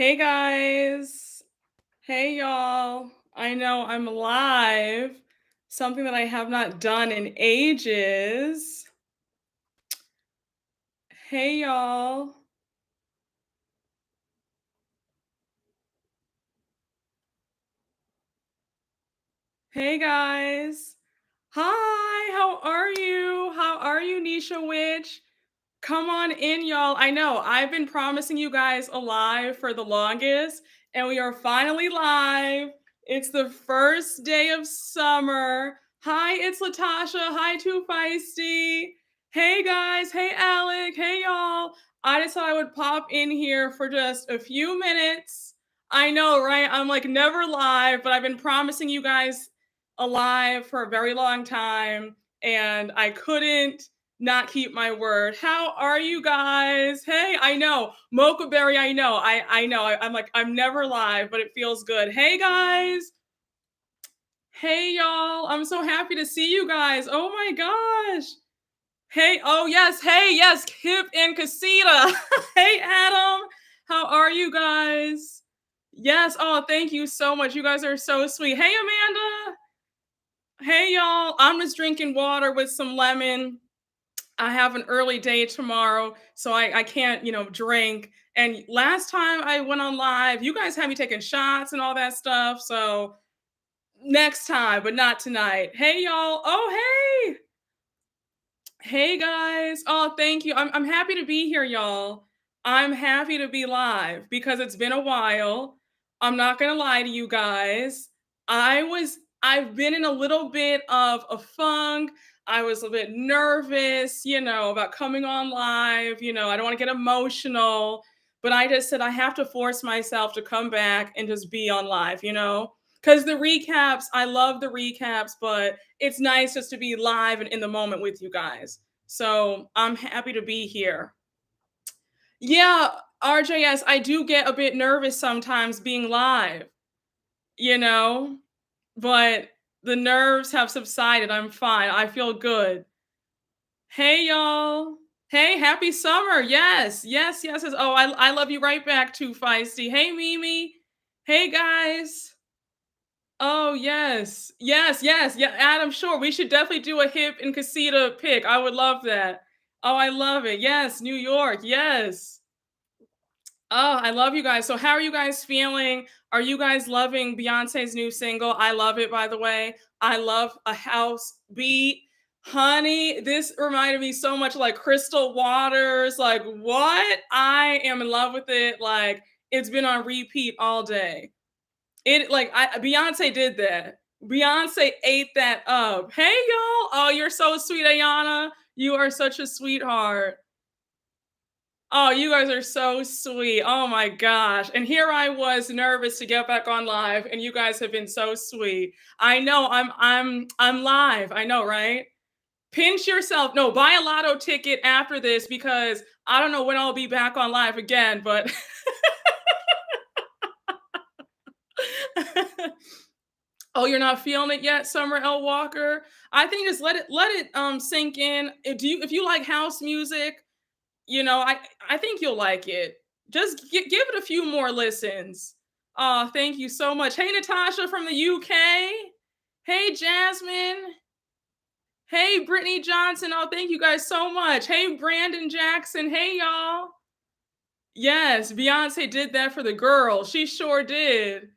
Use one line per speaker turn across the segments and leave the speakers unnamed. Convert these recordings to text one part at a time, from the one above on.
Hey guys. Hey y'all. I know I'm live, something that I have not done in ages. Hey y'all. Hey guys. Hi, how are you? How are you, Nisha Witch? Come on in, y'all. I know I've been promising you guys a live for the longest, and we are finally live. It's the first day of summer. Hi, it's Latasha. Hi, Too Feisty. Hey, guys. Hey, Alec. Hey, y'all. I just thought I would pop in here for just a few minutes. I know, right? I'm like never live, but I've been promising you guys a live for a very long time, and I couldn't not keep my word. How are you guys? Hey, I know. Mocha Berry, I know. I know. I'm like, I'm never live, but it feels good. Hey guys. Hey y'all. I'm so happy to see you guys. Oh my gosh. Hey, oh yes, hey, yes, Kip and Casita. Hey Adam. How are you guys? Yes, oh, thank you so much. You guys are so sweet. Hey Amanda. Hey y'all. I'm just drinking water with some lemon. I have an early day tomorrow, so I can't, drink. And last time I went on live, you guys had me taking shots and all that stuff. So next time, but not tonight. Hey y'all. Oh hey. Hey guys. Oh, thank you. I'm happy to be here, y'all. I'm happy to be live because it's been a while. I'm not gonna lie to you guys. I've been in a little bit of a funk. I was a bit nervous, about coming on live. I don't want to get emotional, but I just said I have to force myself to come back and just be on live, because the recaps, I love the recaps, but it's nice just to be live and in the moment with you guys. So I'm happy to be here. Yeah, RJS, I do get a bit nervous sometimes being live, you know, but the nerves have subsided. I'm fine. I feel good. Hey, y'all. Hey, happy summer. Yes, yes, yes. Yes. Oh, I love you right back too, Feisty. Hey, Mimi. Hey, guys. Oh, yes. Yes, yes. Yeah, Adam, sure. We should definitely do a hip and casita pick. I would love that. Oh, I love it. Yes, New York. Yes. Oh, I love you guys. So, how are you guys feeling? Are you guys loving Beyonce's new single? I love it, by the way. I love a house beat. Honey, this reminded me so much like Crystal Waters. Like, what? I am in love with it. Like, it's been on repeat all day. Beyonce did that. Beyonce ate that up. Hey y'all. Oh, you're so sweet, Ayana. You are such a sweetheart. Oh, you guys are so sweet. Oh my gosh. And here I was nervous to get back on live and you guys have been so sweet. I know I'm live. I know, right? Pinch yourself. No, buy a lotto ticket after this because I don't know when I'll be back on live again, but oh, you're not feeling it yet, Summer L. Walker? I think just let it sink in. If you like house music, I think you'll like it. Just give it a few more listens. Oh, thank you so much. Hey, Natasha from the UK. Hey, Jasmine. Hey, Brittany Johnson. Oh, thank you guys so much. Hey, Brandon Jackson. Hey, y'all. Yes, Beyonce did that for the girl. She sure did.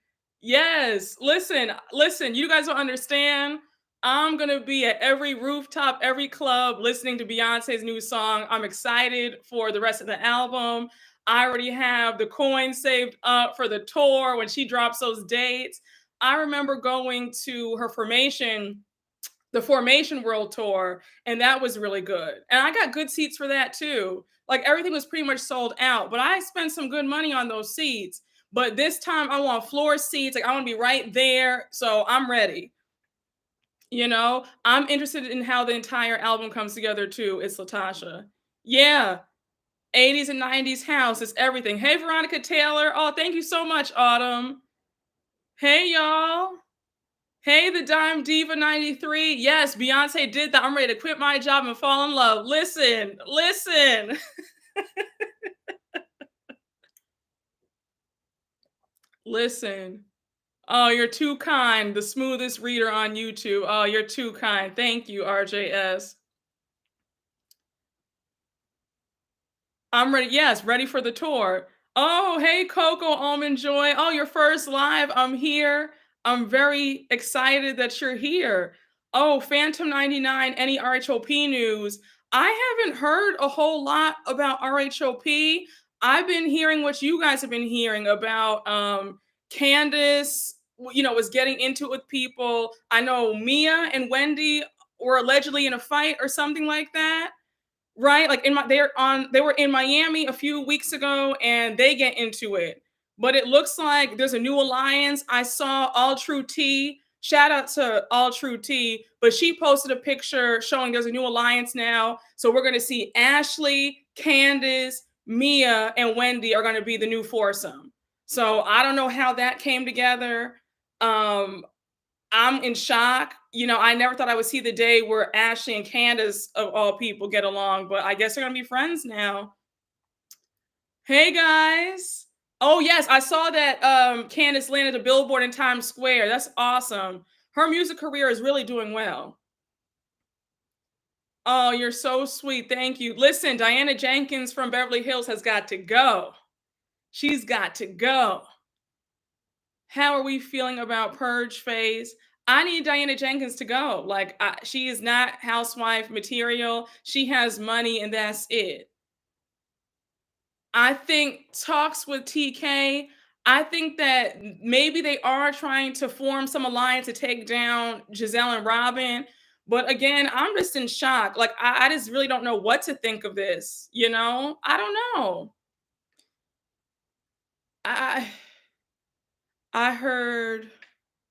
Yes. Listen, you guys don't understand. I'm going to be at every rooftop, every club listening to Beyonce's new song. I'm excited for the rest of the album. I already have the coins saved up for the tour when she drops those dates. I remember going to her the Formation World Tour, and that was really good. And I got good seats for that too. Like everything was pretty much sold out, but I spent some good money on those seats. But this time I want floor seats. Like I want to be right there. So I'm ready. I'm interested in how the entire album comes together too. It's Latasha. Yeah. 80s and 90s house is everything. Hey, Veronica Taylor. Oh, thank you so much, Autumn. Hey, y'all. Hey, the Dime Diva 93. Yes, Beyonce did that. I'm ready to quit my job and fall in love. Listen. Listen. Oh, you're too kind. The smoothest reader on YouTube. Oh, you're too kind. Thank you, RJS. I'm ready. Yes, ready for the tour. Oh, hey, Coco Almond Joy. Oh, your first live. I'm here. I'm very excited that you're here. Oh, Phantom 99, any RHOP news? I haven't heard a whole lot about RHOP. I've been hearing what you guys have been hearing about Candace, was getting into it with people. I know Mia and Wendy were allegedly in a fight or something like that. Right? Like they were in Miami a few weeks ago and they get into it. But it looks like there's a new alliance. I saw All True T. Shout out to All True T, but she posted a picture showing there's a new alliance now. So we're going to see Ashley, Candace, Mia, and Wendy are going to be the new foursome. So I don't know how that came together. Um, I'm in shock. I never thought I would see the day where Ashley and Candace, of all people, get along, but I guess they're gonna be friends now. Hey guys. Oh yes, I saw that Candace landed a billboard in Times Square. That's awesome. Her music career is really doing well. Oh, you're so sweet. Thank you. Listen, Diana Jenkins from Beverly Hills has got to go. She's got to go. How are we feeling about purge phase? I need Diana Jenkins to go. Like, she is not housewife material. She has money, and that's it. I think talks with TK. I think that maybe they are trying to form some alliance to take down Giselle and Robin. But again, I'm just in shock. Like, I just really don't know what to think of this. I don't know. I I heard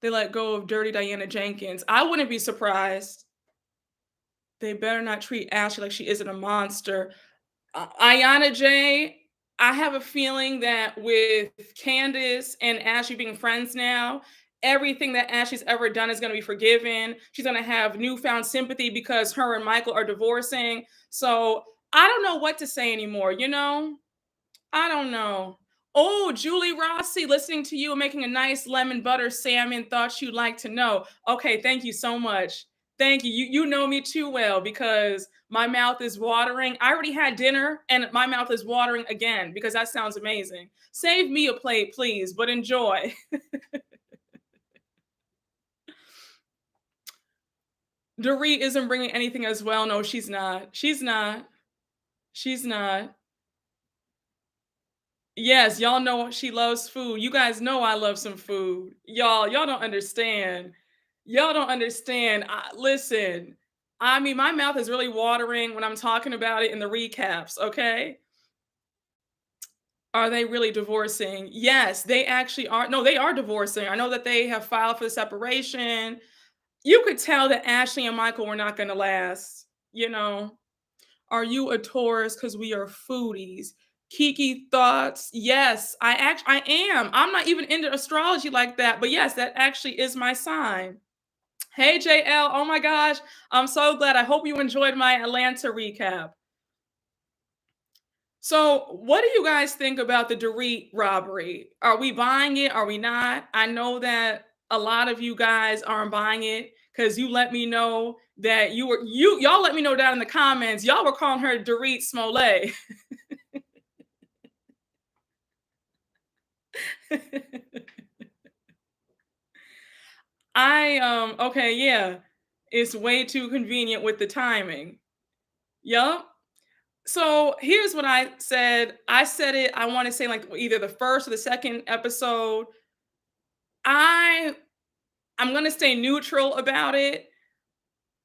they let go of Dirty Diana Jenkins. I wouldn't be surprised. They better not treat Ashley like she isn't a monster. Ayana J, I have a feeling that with Candace and Ashley being friends now, everything that Ashley's ever done is going to be forgiven. She's going to have newfound sympathy because her and Michael are divorcing. So I don't know what to say anymore. I don't know. Oh, Julie Rossi, listening to you and making a nice lemon butter salmon. Thought you'd like to know. Okay, thank you so much. Thank you. You know me too well because my mouth is watering. I already had dinner and my mouth is watering again because that sounds amazing. Save me a plate, please, but enjoy. Dorit isn't bringing anything as well. No, she's not. She's not. She's not. Yes, y'all know she loves food. You guys know I love some food. Y'all don't understand. Y'all don't understand. Listen, I mean, my mouth is really watering when I'm talking about it in the recaps, okay? Are they really divorcing? Yes, they actually are. No, they are divorcing. I know that they have filed for separation. You could tell that Ashley and Michael were not going to last, you know? Are you a Taurus? Because we are foodies. Kiki thoughts. Yes, I am. I'm not even into astrology like that, but yes, that actually is my sign. Hey JL, oh my gosh, I'm so glad. I hope you enjoyed my Atlanta recap. So, what do you guys think about the Dorit robbery? Are we buying it? Are we not? I know that a lot of you guys aren't buying it because you let me know that y'all let me know down in the comments. Y'all were calling her Dorit Smollett. Okay, yeah. It's way too convenient with the timing. Yup. So here's what I said. I said it, I want to say like either the first or the second episode. I I'm gonna stay neutral about it.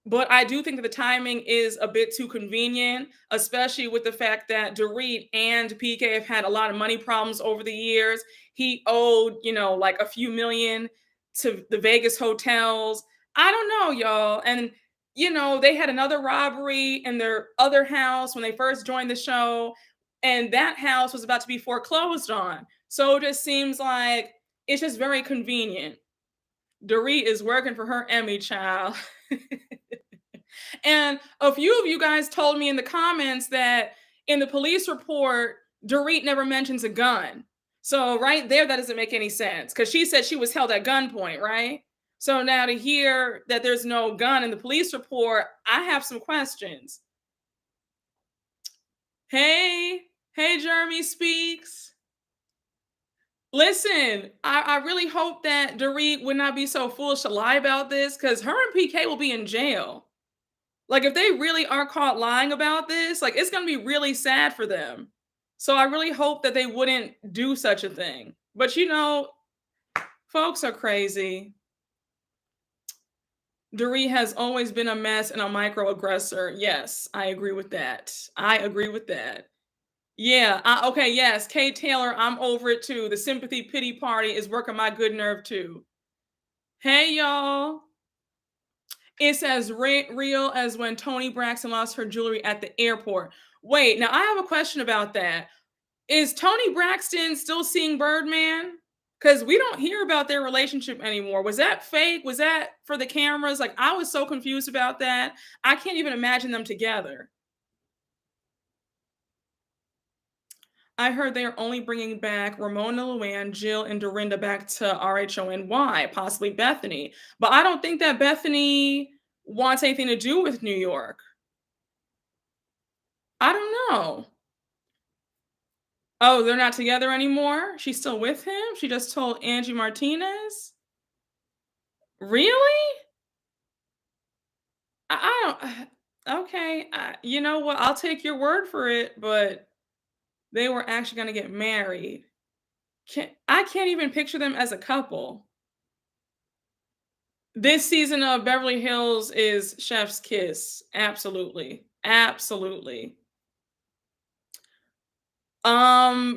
But I do think that the timing is a bit too convenient, especially with the fact that Dorit and PK have had a lot of money problems over the years. He owed, like a few million to the Vegas hotels. I don't know, y'all. And, they had another robbery in their other house when they first joined the show. And that house was about to be foreclosed on. So it just seems like it's just very convenient. Dorit is working for her Emmy child. And a few of you guys told me in the comments that in the police report, Dorit never mentions a gun. So right there, that doesn't make any sense because she said she was held at gunpoint, right? So now to hear that there's no gun in the police report, I have some questions. Hey, hey, Jeremy Speaks. Listen, I really hope that Dorit would not be so foolish to lie about this because her and PK will be in jail. Like, if they really are caught lying about this, like, it's gonna be really sad for them. So I really hope that they wouldn't do such a thing. But folks are crazy. Dorit has always been a mess and a microaggressor. Yes, I agree with that. I agree with that. Yeah, okay, yes, Kate Taylor, I'm over it too. The sympathy pity party is working my good nerve too. Hey, y'all. It's as real as when Tony Braxton lost her jewelry at the airport. Wait, now I have a question about that. Is Tony Braxton still seeing Birdman? Because we don't hear about their relationship anymore. Was that fake? Was that for the cameras? Like, I was so confused about that. I can't even imagine them together. I heard they are only bringing back Ramona Luann, Jill, and Dorinda back to RHONY, possibly Bethany. But I don't think that Bethany wants anything to do with New York. I don't know. Oh, they're not together anymore? She's still with him? She just told Angie Martinez? Really? I don't okay, you know what? I'll take your word for it, but they were actually gonna get married. I can't even picture them as a couple. This season of Beverly Hills is chef's kiss. Absolutely. Absolutely.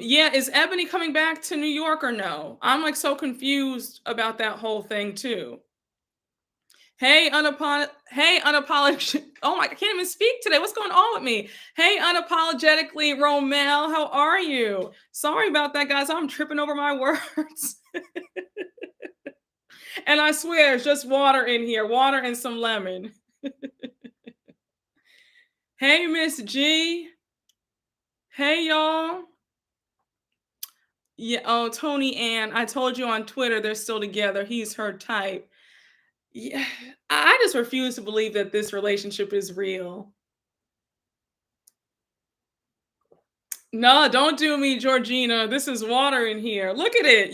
Yeah, is Ebony coming back to New York or no? I'm like so confused about that whole thing too. Hey, unapologetic. Oh my, I can't even speak today. What's going on with me? Hey, unapologetically, Romel, how are you? Sorry about that, guys. I'm tripping over my words. And I swear, it's just water in here, water and some lemon. Hey, Miss G. Hey, y'all. Yeah, oh, Tony Ann. I told you on Twitter they're still together. He's her type. Yeah, I just refuse to believe that this relationship is real. No, don't do me, Georgina. This is water in here. Look at it.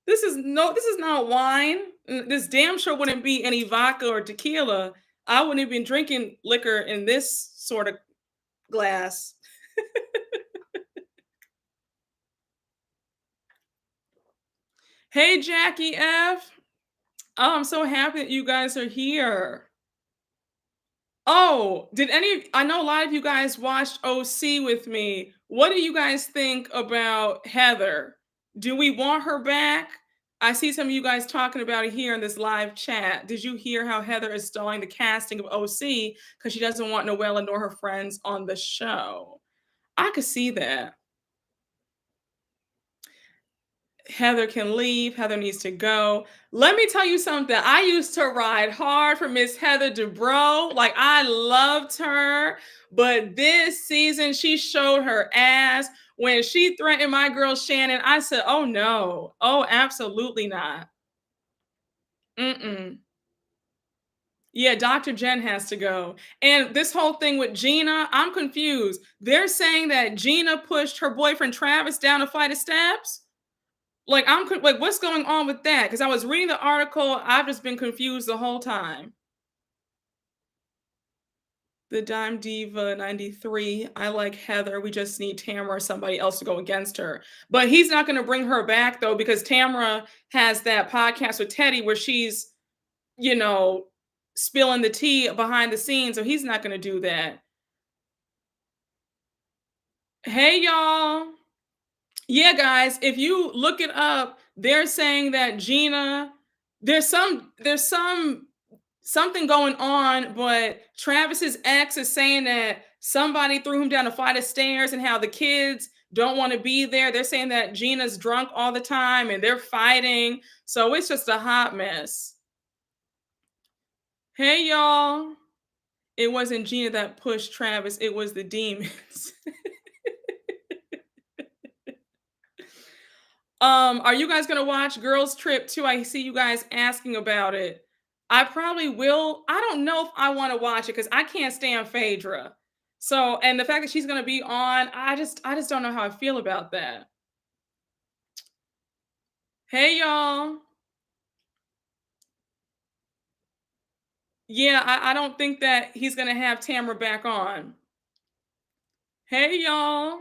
This is not wine. This damn sure wouldn't be any vodka or tequila. I wouldn't have been drinking liquor in this sort of glass. Hey, Jackie F. Oh, I'm so happy that you guys are here. Oh, I know a lot of you guys watched OC with me. What do you guys think about Heather? Do we want her back? I see some of you guys talking about it here in this live chat. Did you hear how Heather is stalling the casting of OC because she doesn't want Noella nor her friends on the show? I could see that. Heather can leave. Heather needs to go. Let me tell you something. I used to ride hard for Miss Heather Dubrow. Like, I loved her. But this season, she showed her ass. When she threatened my girl Shannon, I said, oh no. Oh, absolutely not. Mm-mm. Yeah, Dr. Jen has to go. And this whole thing with Gina, I'm confused. They're saying that Gina pushed her boyfriend Travis down a flight of steps. Like, like, what's going on with that? Because I was reading the article, I've just been confused the whole time. The Dime Diva 93, I like Heather, we just need Tamara or somebody else to go against her. But he's not gonna bring her back, though, because Tamara has that podcast with Teddy where she's, you know, spilling the tea behind the scenes, so he's not gonna do that. Hey, y'all. Yeah, guys, if you look it up, they're saying that Gina there's something going on, but Travis's ex is saying that somebody threw him down a flight of stairs and how the kids don't want to be there. They're saying that Gina's drunk all the time and they're fighting. So it's just a hot mess. Hey, y'all. It wasn't Gina that pushed Travis, it was the demons. Are you guys gonna watch Girls Trip 2? I see you guys asking about it. I probably will. I don't know if I wanna watch it because I can't stand Phaedra. So and the fact that she's gonna be on, I just don't know how I feel about that. Hey, y'all. Yeah, I don't think that he's gonna have Tamara back on. Hey, y'all.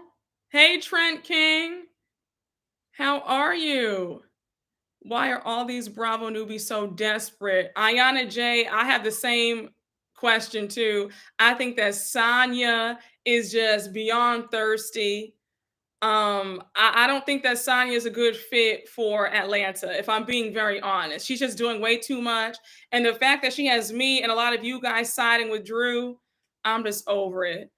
Hey, Trent King. How are you? Why are all these Bravo newbies so desperate? Ayana J, I have the same question too. I think that Sonya is just beyond thirsty. I don't think that Sonya is a good fit for Atlanta, if I'm being very honest. She's just doing way too much. And the fact that she has me and a lot of you guys siding with Drew, I'm just over it.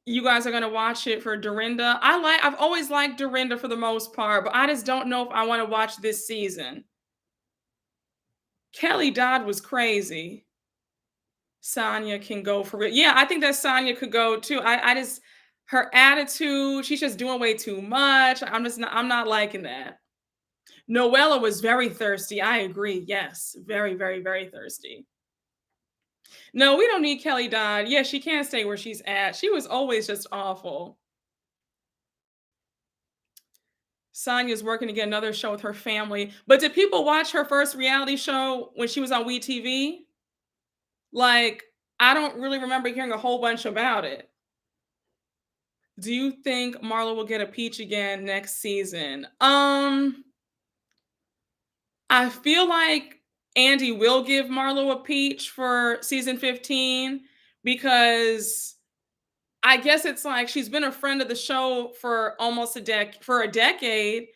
You guys are gonna watch it for Dorinda. I've always liked Dorinda for the most part, but I just don't know if I want to watch this season. Kelly Dodd was crazy. Sonya can go for it. Yeah, I think that Sonya could go too. I just her attitude, she's just doing way too much. I'm not liking that. Noella was very thirsty. I agree. Yes. Very, very, very thirsty. No, we don't need Kelly Dodd. Yeah, she can't stay where she's at. She was always just awful. Sonya's working to get another show with her family. But did people watch her first reality show when she was on WeTV? Like, I don't really remember hearing a whole bunch about it. Do you think Marlo will get a peach again next season? I feel like Andy will give Marlo a peach for season 15 because I guess it's like she's been a friend of the show for almost a decade,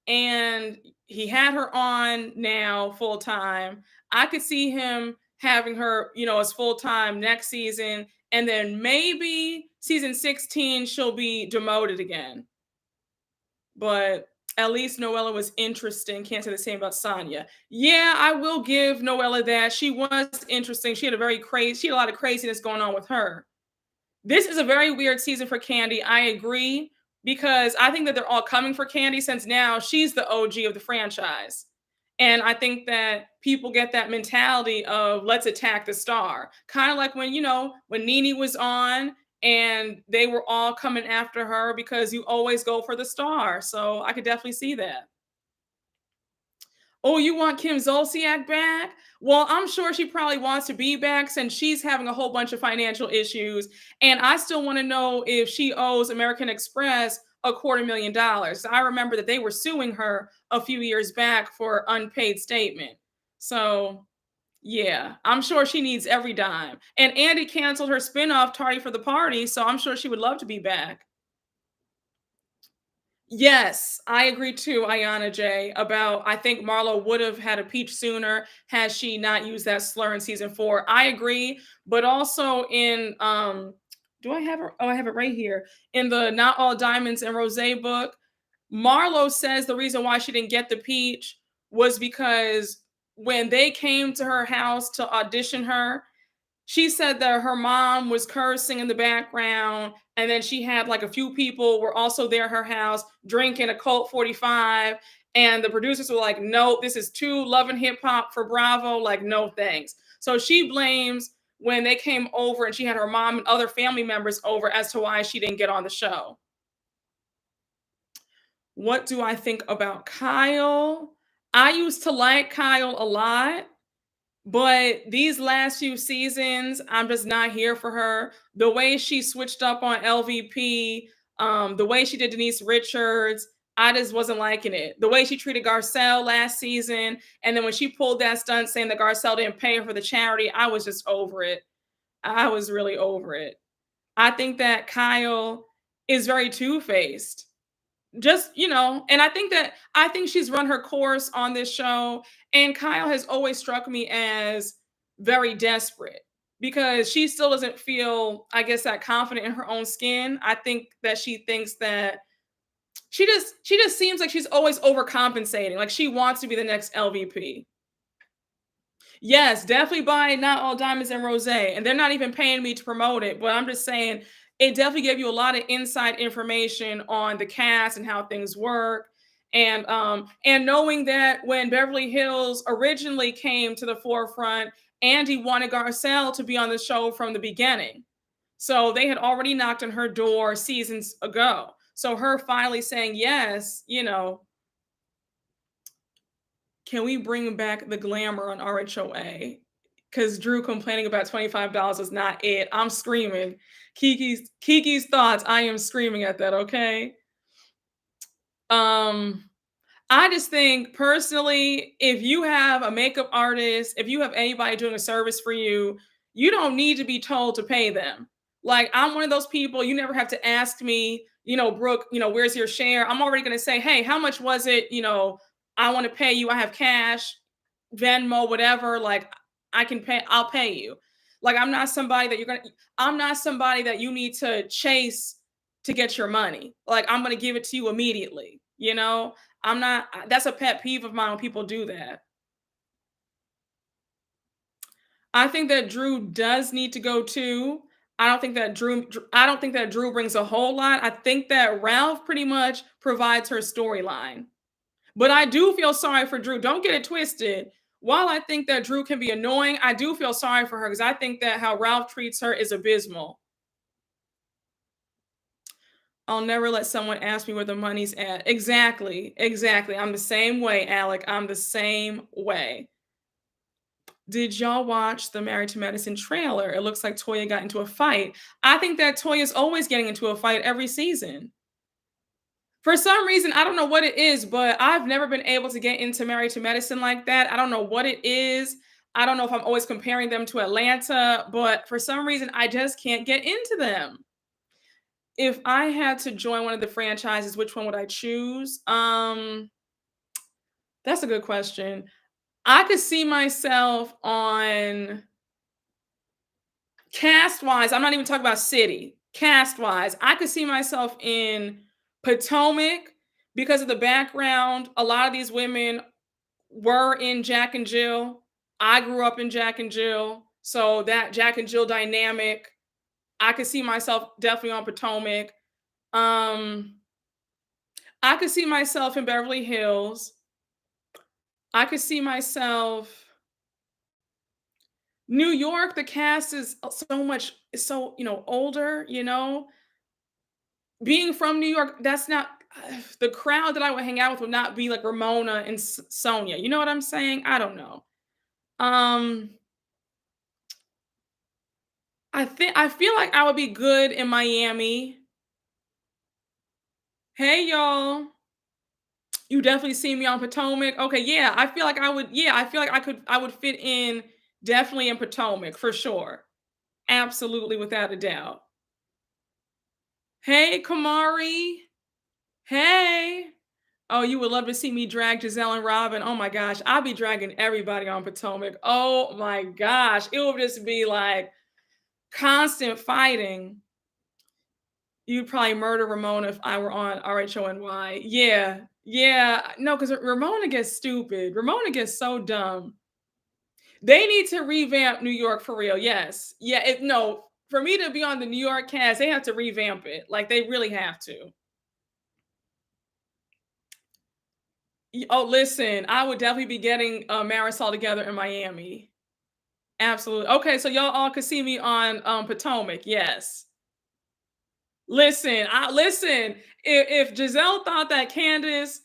and he had her on now full time. I could see him having her, as full time next season, and then maybe season 16 she'll be demoted again. But at least Noella was interesting. Can't say the same about Sonya. Yeah, I will give Noella that. She was interesting. She had a lot of craziness going on with her. This is a very weird season for Candy. I agree because I think that they're all coming for Candy since now she's the OG of the franchise. And I think that people get that mentality of let's attack the star. Kind of like when Nene was on and they were all coming after her because you always go for the star. So I could definitely see that. Oh, you want Kim Zolciak back? Well, I'm sure she probably wants to be back since she's having a whole bunch of financial issues. And I still want to know if she owes American Express $250,000. I remember that they were suing her a few years back for unpaid statement. So, yeah, I'm sure she needs every dime. And Andy canceled her spinoff, Tardy for the Party. So I'm sure she would love to be back. Yes, I agree too, Ayana J, about I think Marlo would have had a peach sooner had she not used that slur in season 4. I agree, but also in do I have it? Oh, I have it right here. In the Not All Diamonds and Rose book, Marlo says the reason why she didn't get the peach was because when they came to her house to audition her, she said that her mom was cursing in the background, and then she had like a few people were also there at her house drinking a Colt 45, and the producers were like, "No, this is too love and hip hop for Bravo. Like, no thanks." So she blames when they came over and she had her mom and other family members over as to why she didn't get on the show. What do I think about Kyle? I used to like Kyle a lot. But these last few seasons, I'm just not here for her. The way she switched up on LVP, the way she did Denise Richards, I just wasn't liking it. The way she treated Garcelle last season, and then when she pulled that stunt saying that Garcelle didn't pay her for the charity, I was just over it. I was really over it. I think that Kyle is very two-faced. Just, and I think she's run her course on this show, and Kyle has always struck me as very desperate because she still doesn't feel, I guess, that confident in her own skin. I think that she thinks that she just seems like she's always overcompensating, like she wants to be the next LVP. Yes, definitely buy Not All Diamonds and Rose, and they're not even paying me to promote it, but I'm just saying it definitely gave you a lot of inside information on the cast and how things work. And knowing that when Beverly Hills originally came to the forefront, Andy wanted Garcelle to be on the show from the beginning. So they had already knocked on her door seasons ago. So her finally saying yes, can we bring back the glamour on RHOA? Because Drew complaining about $25 is not it. I'm screaming. Kiki's thoughts. I am screaming at that. Okay. Um, I just think personally, if you have a makeup artist, if you have anybody doing a service for you, you don't need to be told to pay them. Like, I'm one of those people, you never have to ask me, Brooke, where's your share? I'm already going to say, hey, how much was it? I want to pay you. I have cash, Venmo, whatever. Like, I can pay, I'll pay you. Like, I'm not somebody that you need to chase to get your money. Like, I'm going to give it to you immediately, I'm not that's a pet peeve of mine when people do that. I think that Drew does need to go too. I don't think that Drew brings a whole lot. I think that Ralph pretty much provides her storyline. But I do feel sorry for Drew. Don't get it twisted. While I think that Drew can be annoying, I do feel sorry for her because I think that how Ralph treats her is abysmal. I'll never let someone ask me where the money's at. Exactly. Exactly. I'm the same way, Alec. I'm the same way. Did y'all watch the Married to Medicine trailer? It looks like Toya got into a fight. I think that Toya's always getting into a fight every season. For some reason, I don't know what it is, but I've never been able to get into Married to Medicine like that. I don't know what it is. I don't know if I'm always comparing them to Atlanta, but for some reason, I just can't get into them. If I had to join one of the franchises, which one would I choose? That's a good question. I could see myself on cast wise. I'm not even talking about city. Cast wise, I could see myself in Potomac because of the background. A lot of these women were in Jack and Jill. I grew up in Jack and Jill. So that Jack and Jill dynamic, I could see myself definitely on Potomac. Um, I could see myself in Beverly Hills. I could see myself New York. The cast is so, older, Being from New York, that's not the crowd that I would hang out with would not be like Ramona and Sonia. You know what I'm saying? I don't know. Um, I feel like I would be good in Miami. Hey y'all. You definitely see me on Potomac. Okay, yeah, I feel like I would. Yeah, I feel like I would fit in definitely in Potomac for sure. Absolutely, without a doubt. Hey, Kamari. Hey. Oh, you would love to see me drag Giselle and Robin. Oh my gosh, I'll be dragging everybody on Potomac. Oh my gosh, it would just be like constant fighting. You'd probably murder Ramona if I were on RHONY. Yeah, yeah. No, because Ramona gets stupid. Ramona gets so dumb. They need to revamp New York for real. Yes. Yeah. No, for me to be on the New York cast, they have to revamp it. Like they really have to. Oh, listen, I would definitely be getting Marisol together in Miami. Absolutely. Okay, so y'all all could see me on Potomac. Yes. Listen. If Giselle thought that Candace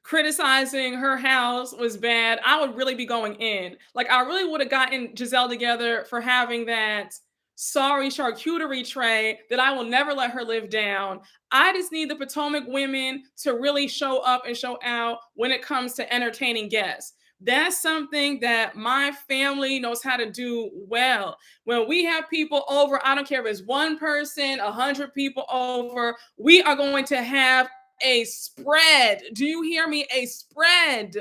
criticizing her house was bad, I would really be going in. Like I really would have gotten Giselle together for having that sorry charcuterie tray that I will never let her live down. I just need the Potomac women to really show up and show out when it comes to entertaining guests. That's something that my family knows how to do well. When we have people over, I don't care if it's one person, 100 people over, we are going to have a spread. Do you hear me? A spread.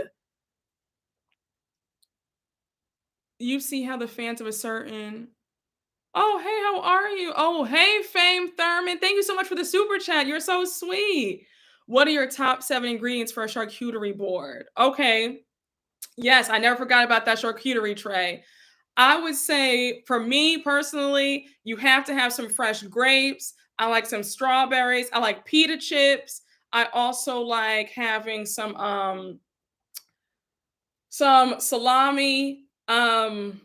You see how the fans of a certain. Oh, hey, how are you? Oh, hey, Fame Thurman. Thank you so much for the super chat. You're so sweet. What are your top 7 ingredients for a charcuterie board? Okay. Yes, I never forgot about that charcuterie tray. I would say for me personally, you have to have some fresh grapes. I like some strawberries. I like pita chips. I also like having some salami. Why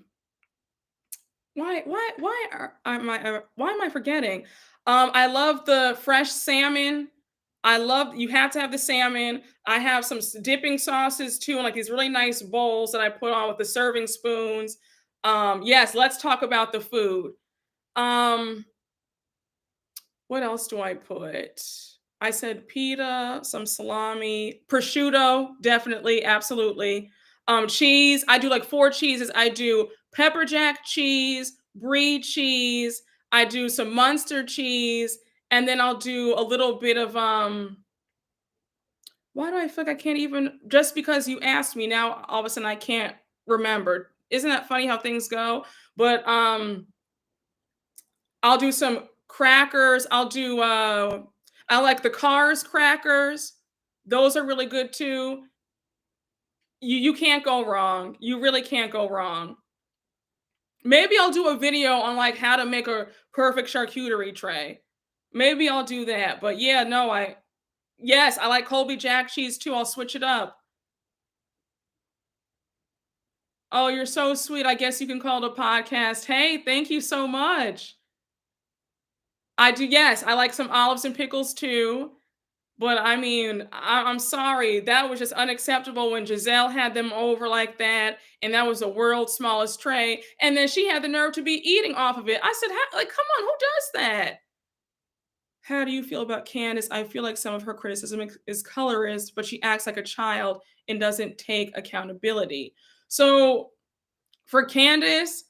am I forgetting? I love the fresh salmon. You have to have the salmon. I have some dipping sauces too, and like these really nice bowls that I put on with the serving spoons. Yes, let's talk about the food. Um, what else do I put? I said pita, some salami, prosciutto, definitely, absolutely. Cheese, I do like four cheeses. I do pepper jack cheese, brie cheese, I do some Munster cheese, and then I'll do a little bit of why do I feel like I can't even just because you asked me now all of a sudden I can't remember. Isn't that funny how things go? But I'll do some crackers. I like the Cars crackers. Those are really good too. You can't go wrong. You really can't go wrong. Maybe I'll do a video on like how to make a perfect charcuterie tray. Maybe I'll do that. But yeah, no, I yes, I like Colby Jack cheese too. I'll switch it up. Oh, you're so sweet. I guess you can call it a podcast. Hey, thank you so much. I do, yes, I like some olives and pickles too. But I mean, I'm sorry, that was just unacceptable when Giselle had them over like that, and that was the world's smallest tray, and then she had the nerve to be eating off of it. I said, like, come on, who does that? How do you feel about Candace? I feel like some of her criticism is colorist, but she acts like a child and doesn't take accountability. So for Candace,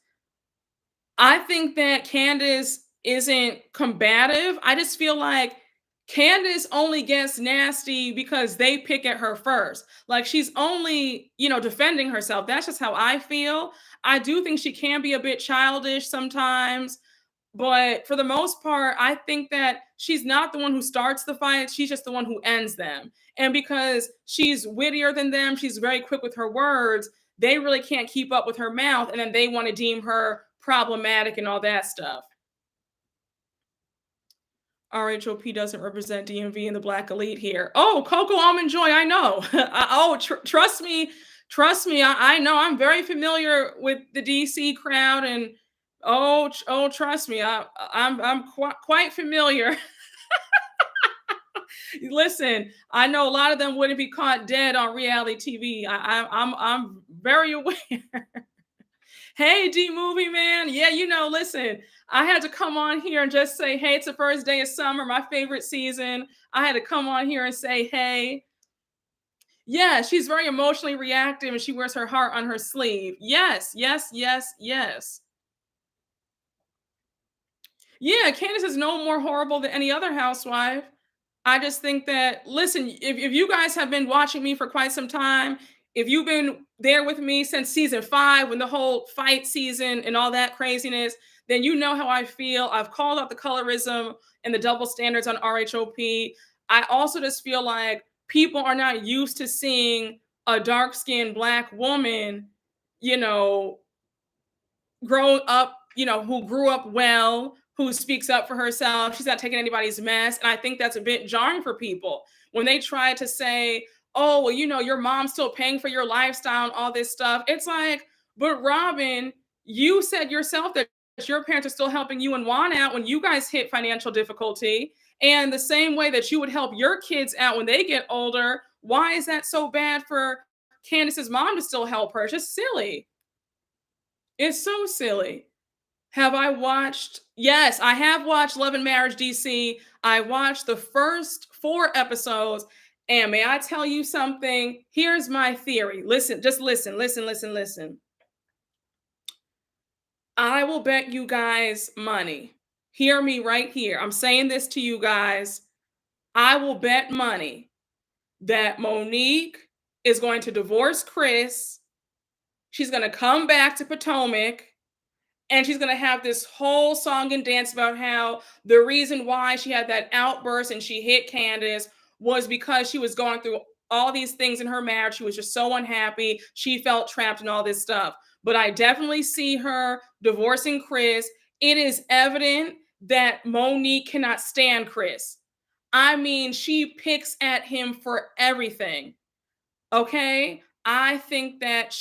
I think that Candace isn't combative. I just feel like Candace only gets nasty because they pick at her first. Like she's only, defending herself. That's just how I feel. I do think she can be a bit childish sometimes, but for the most part, I think that she's not the one who starts the fight. She's just the one who ends them. And because she's wittier than them, she's very quick with her words, they really can't keep up with her mouth. And then they want to deem her problematic and all that stuff. RHOP doesn't represent DMV and the Black elite here. Oh, Coco Almond Joy, I know. Trust me, trust me. I know. I'm very familiar with the DC crowd, and trust me, I'm quite familiar. Listen, I know a lot of them wouldn't be caught dead on reality TV. I'm very aware. Hey, D Movie Man. Yeah, listen, I had to come on here and just say, hey, it's the first day of summer, my favorite season. I had to come on here and say, hey. Yeah, she's very emotionally reactive and she wears her heart on her sleeve. Yes, yes, yes, yes. Yeah, Candace is no more horrible than any other housewife. I just think that, listen, if you guys have been watching me for quite some time, if you've been there with me since season 5, when the whole fight season and all that craziness, then you know how I feel. I've called out the colorism and the double standards on RHOP. I also just feel like people are not used to seeing a dark skinned Black woman, you know, grown up, who grew up well, who speaks up for herself. She's not taking anybody's mess. And I think that's a bit jarring for people when they try to say, oh, well, your mom's still paying for your lifestyle and all this stuff. It's like, but Robin, you said yourself that your parents are still helping you and Juan out when you guys hit financial difficulty. And the same way that you would help your kids out when they get older, why is that so bad for Candace's mom to still help her? It's just silly. It's so silly. Have I watched Yes, I have watched Love and Marriage DC. I watched the first 4 episodes, and may I tell you something? Here's my theory. Listen, just listen, listen, listen, listen. I will bet you guys money. Hear me right here. I'm saying this to you guys. I will bet money that Monique is going to divorce Chris. She's going to come back to Potomac. And she's going to have this whole song and dance about how the reason why she had that outburst and she hit Candace was because she was going through all these things in her marriage. She was just so unhappy. She felt trapped and all this stuff. but I definitely see her divorcing Chris. It is evident that Monique cannot stand Chris. I mean, she picks at him for everything. Okay. I think that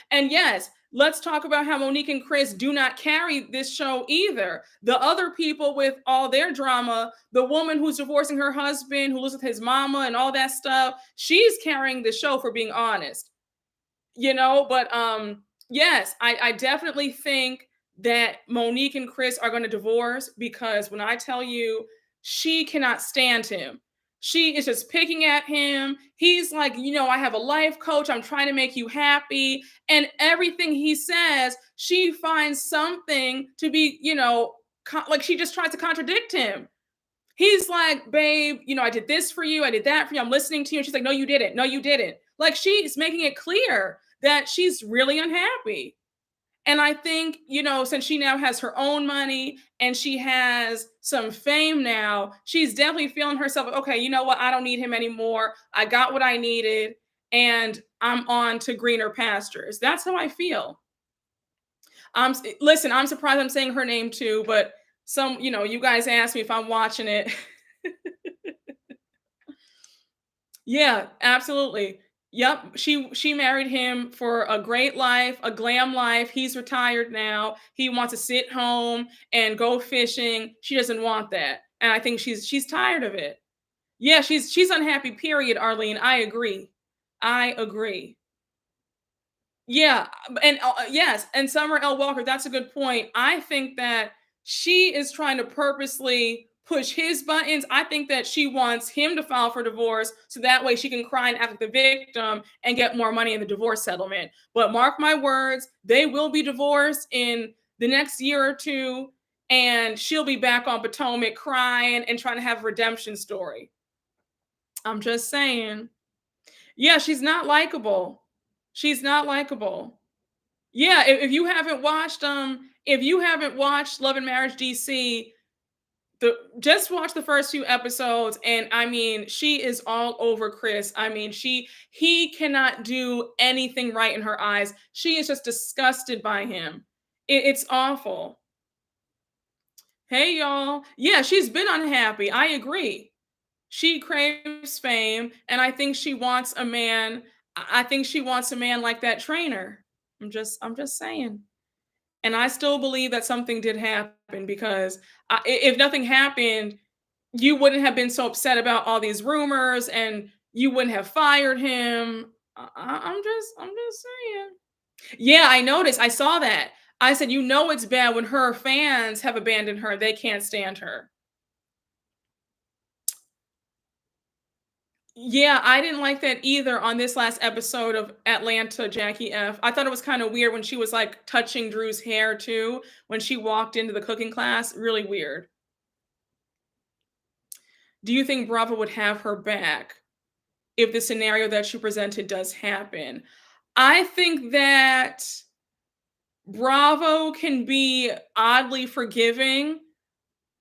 and yes, let's talk about how Monique and Chris do not carry this show either. The other people with all their drama, the woman who's divorcing her husband, who lives with his mama and all that stuff, she's carrying the show for being honest. But yes, I definitely think that Monique and Chris are going to divorce because when I tell you she cannot stand him, she is just picking at him. He's like, I have a life coach, I'm trying to make you happy, and everything he says she finds something to be, like she just tries to contradict him. He's like, babe, I did this for you. I did that for you. I'm listening to you. And she's like, no, you didn't. No, you didn't. Like she's making it clear that she's really unhappy. And I think, since she now has her own money and she has some fame now, she's definitely feeling herself, okay, you know what? I don't need him anymore. I got what I needed and I'm on to greener pastures. That's how I feel. Listen, I'm surprised I'm saying her name too, but you guys asked me if I'm watching it. Yeah, absolutely. Yep, she married him for a great life, a glam life. He's retired now. He wants to sit home and go fishing. She doesn't want that. And I think she's tired of it. Yeah, she's unhappy, period, Arlene. I agree. I agree. Yeah, and yes, and Summer L. Walker, that's a good point. I think that she is trying to purposely push his buttons. I think that she wants him to file for divorce so that way she can cry and act like the victim and get more money in the divorce settlement. But mark my words, they will be divorced in the next year or two, and she'll be back on Potomac crying and trying to have a redemption story. I'm just saying. Yeah, she's not likable. She's not likable. Yeah, if you haven't watched Love and Marriage DC, just watch the first few episodes and I mean, she is all over Chris. I mean, he cannot do anything right in her eyes. She is just disgusted by him. It's awful. Hey y'all. Yeah, she's been unhappy. I agree. She craves fame and I think she wants a man like that trainer. I'm just saying. And I still believe that something did happen because if nothing happened, you wouldn't have been so upset about all these rumors and you wouldn't have fired him. I'm just saying. Yeah, I noticed. I saw that. I said, it's bad when her fans have abandoned her. They can't stand her. Yeah, I didn't like that either on this last episode of Atlanta, Jackie F. I thought it was kind of weird when she was like touching Drew's hair too when she walked into the cooking class. Really weird. Do you think Bravo would have her back if the scenario that she presented does happen? I think that Bravo can be oddly forgiving.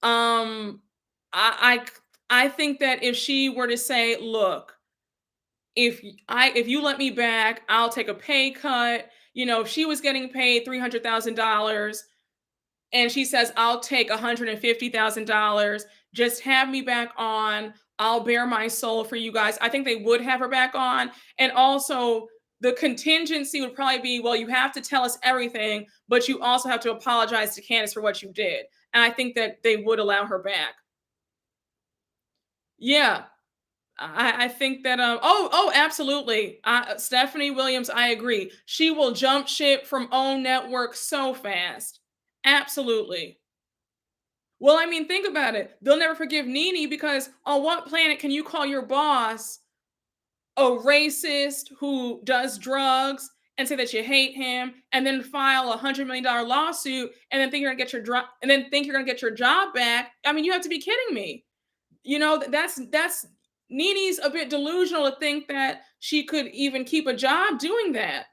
Um, I think that if she were to say, "Look, if you let me back, I'll take a pay cut." If she was getting paid $300,000 and she says, I'll take $150,000, just have me back on. I'll bare my soul for you guys. I think they would have her back on. And also, the contingency would probably be, well, you have to tell us everything, but you also have to apologize to Candace for what you did. And I think that they would allow her back. Yeah, I think that absolutely. Stephanie Williams, I agree. She will jump ship from OWN Network so fast. Absolutely. Well, I mean, think about it. They'll never forgive Nene because on what planet can you call your boss a racist who does drugs and say that you hate him and then file $100 million lawsuit and then think you're gonna get your job back? I mean, you have to be kidding me. That's Nene's a bit delusional to think that she could even keep a job doing that.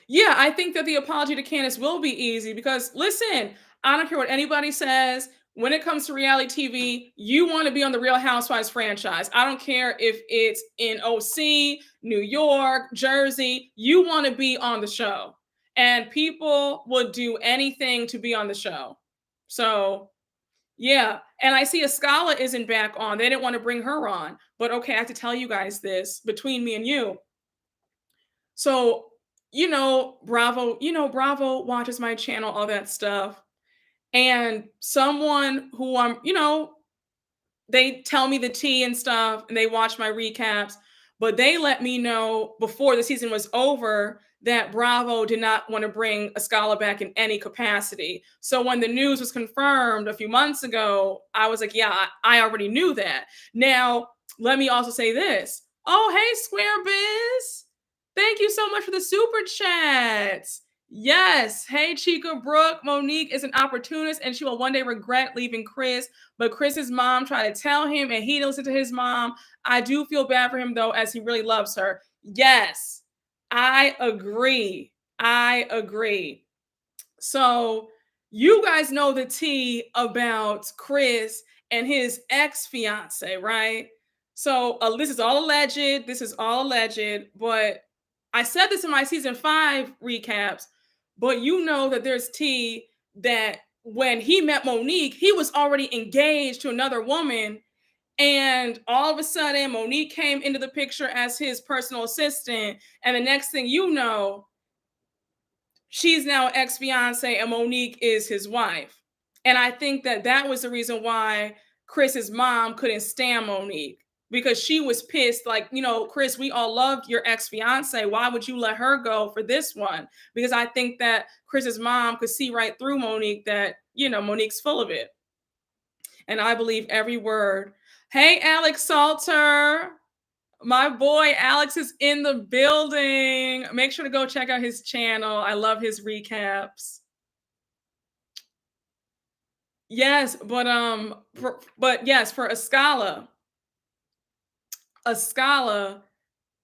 Yeah, I think that the apology to Candace will be easy because listen, I don't care what anybody says. when it comes to reality TV, you want to be on the Real Housewives franchise. I don't care if it's in OC, New York, Jersey, you want to be on the show. And people would do anything to be on the show. So, yeah. And I see Ascala isn't back on. They didn't want to bring her on. But okay, I have to tell you guys this between me and you. So, Bravo watches my channel, all that stuff. And someone who they tell me the tea and stuff, and they watch my recaps, but they let me know before the season was over that Bravo did not want to bring Ascala back in any capacity. So when the news was confirmed a few months ago, I was like, yeah, I already knew that. Now, let me also say this. Oh, hey, Square Biz. Thank you so much for the super chats. Yes. Hey, Chica Brooke. Monique is an opportunist and she will one day regret leaving Chris. But Chris's mom tried to tell him and he didn't listen to his mom. I do feel bad for him though, as he really loves her. Yes, I agree. I agree. So you guys know the tea about Chris and his ex-fiance, right? So this is all alleged. This is all alleged. But I said this in my season 5 recaps. But you know that there's tea that when he met Monique, he was already engaged to another woman. And all of a sudden, Monique came into the picture as his personal assistant. And the next thing you know, she's now ex-fiance and Monique is his wife. And I think that that was the reason why Chris's mom couldn't stand Monique, because she was pissed. Like, Chris, we all loved your ex-fiance. Why would you let her go for this one? Because I think that Chris's mom could see right through Monique, that, Monique's full of it. And I believe every word. Hey, Alex Salter. My boy Alex is in the building. Make sure to go check out his channel. I love his recaps. Yes, but yes, for Ascala,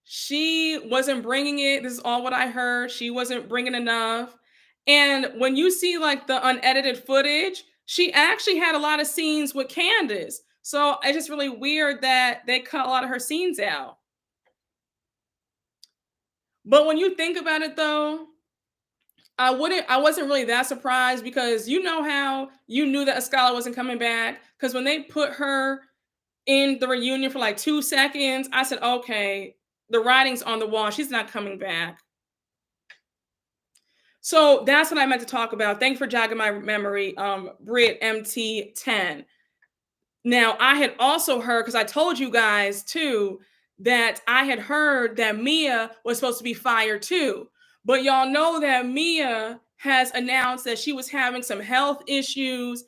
she wasn't bringing it. This is all what I heard. She wasn't bringing enough. And when you see like the unedited footage, she actually had a lot of scenes with Candace. So it's just really weird that they cut a lot of her scenes out. But when you think about it though, I wasn't really that surprised, because you know how you knew that Ascala wasn't coming back, because when they put her in the reunion for like 2 seconds, I said, okay, the writing's on the wall. She's not coming back. So that's what I meant to talk about. Thanks for jogging my memory, Brit MT10. Now, I had also heard, because I told you guys too, that I had heard that Mia was supposed to be fired too. But y'all know that Mia has announced that she was having some health issues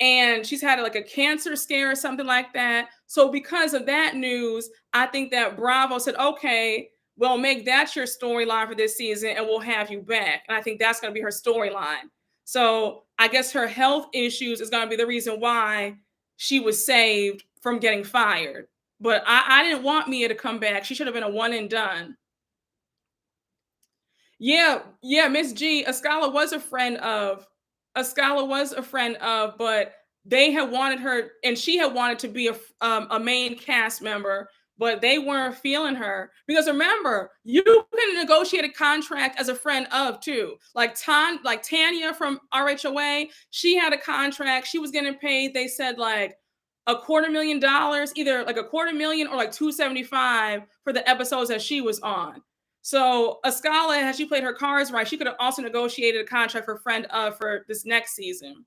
and she's had like a cancer scare or something like that. So because of that news, I think that Bravo said, okay, well, make that your storyline for this season and we'll have you back. And I think that's going to be her storyline. So I guess her health issues is going to be the reason why she was saved from getting fired. But I didn't want Mia to come back. She should have been a one and done. Yeah, Miss G, Ascala was a friend of. But they had wanted her, and she had wanted to be a main cast member, but they weren't feeling her. Because remember, you can negotiate a contract as a friend of too. Like Tanya from RHOA, she had a contract. She was getting paid. They said like $250,000, either like $250,000 or like 275 for the episodes that she was on. So Ascala, had she played her cards right, she could have also negotiated a contract for friend for this next season.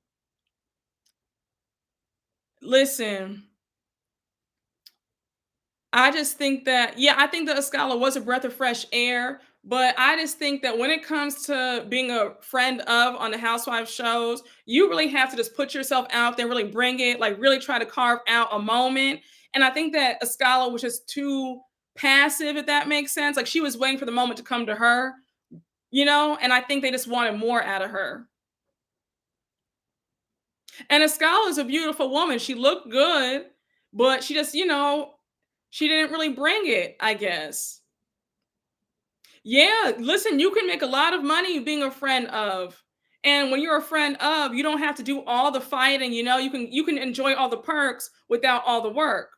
Listen, I just think that, I think that Ascala was a breath of fresh air, but I just think that when it comes to being a friend of on the Housewives shows, you really have to just put yourself out there, really bring it, like really try to carve out a moment. And I think that Ascala was just too passive, if that makes sense. Like she was waiting for the moment to come to her, and I think they just wanted more out of her. And Ascala is a beautiful woman. She looked good, but she just, she didn't really bring it, I guess. Yeah, listen, you can make a lot of money being a friend of. And when you're a friend of, you don't have to do all the fighting, you can enjoy all the perks without all the work.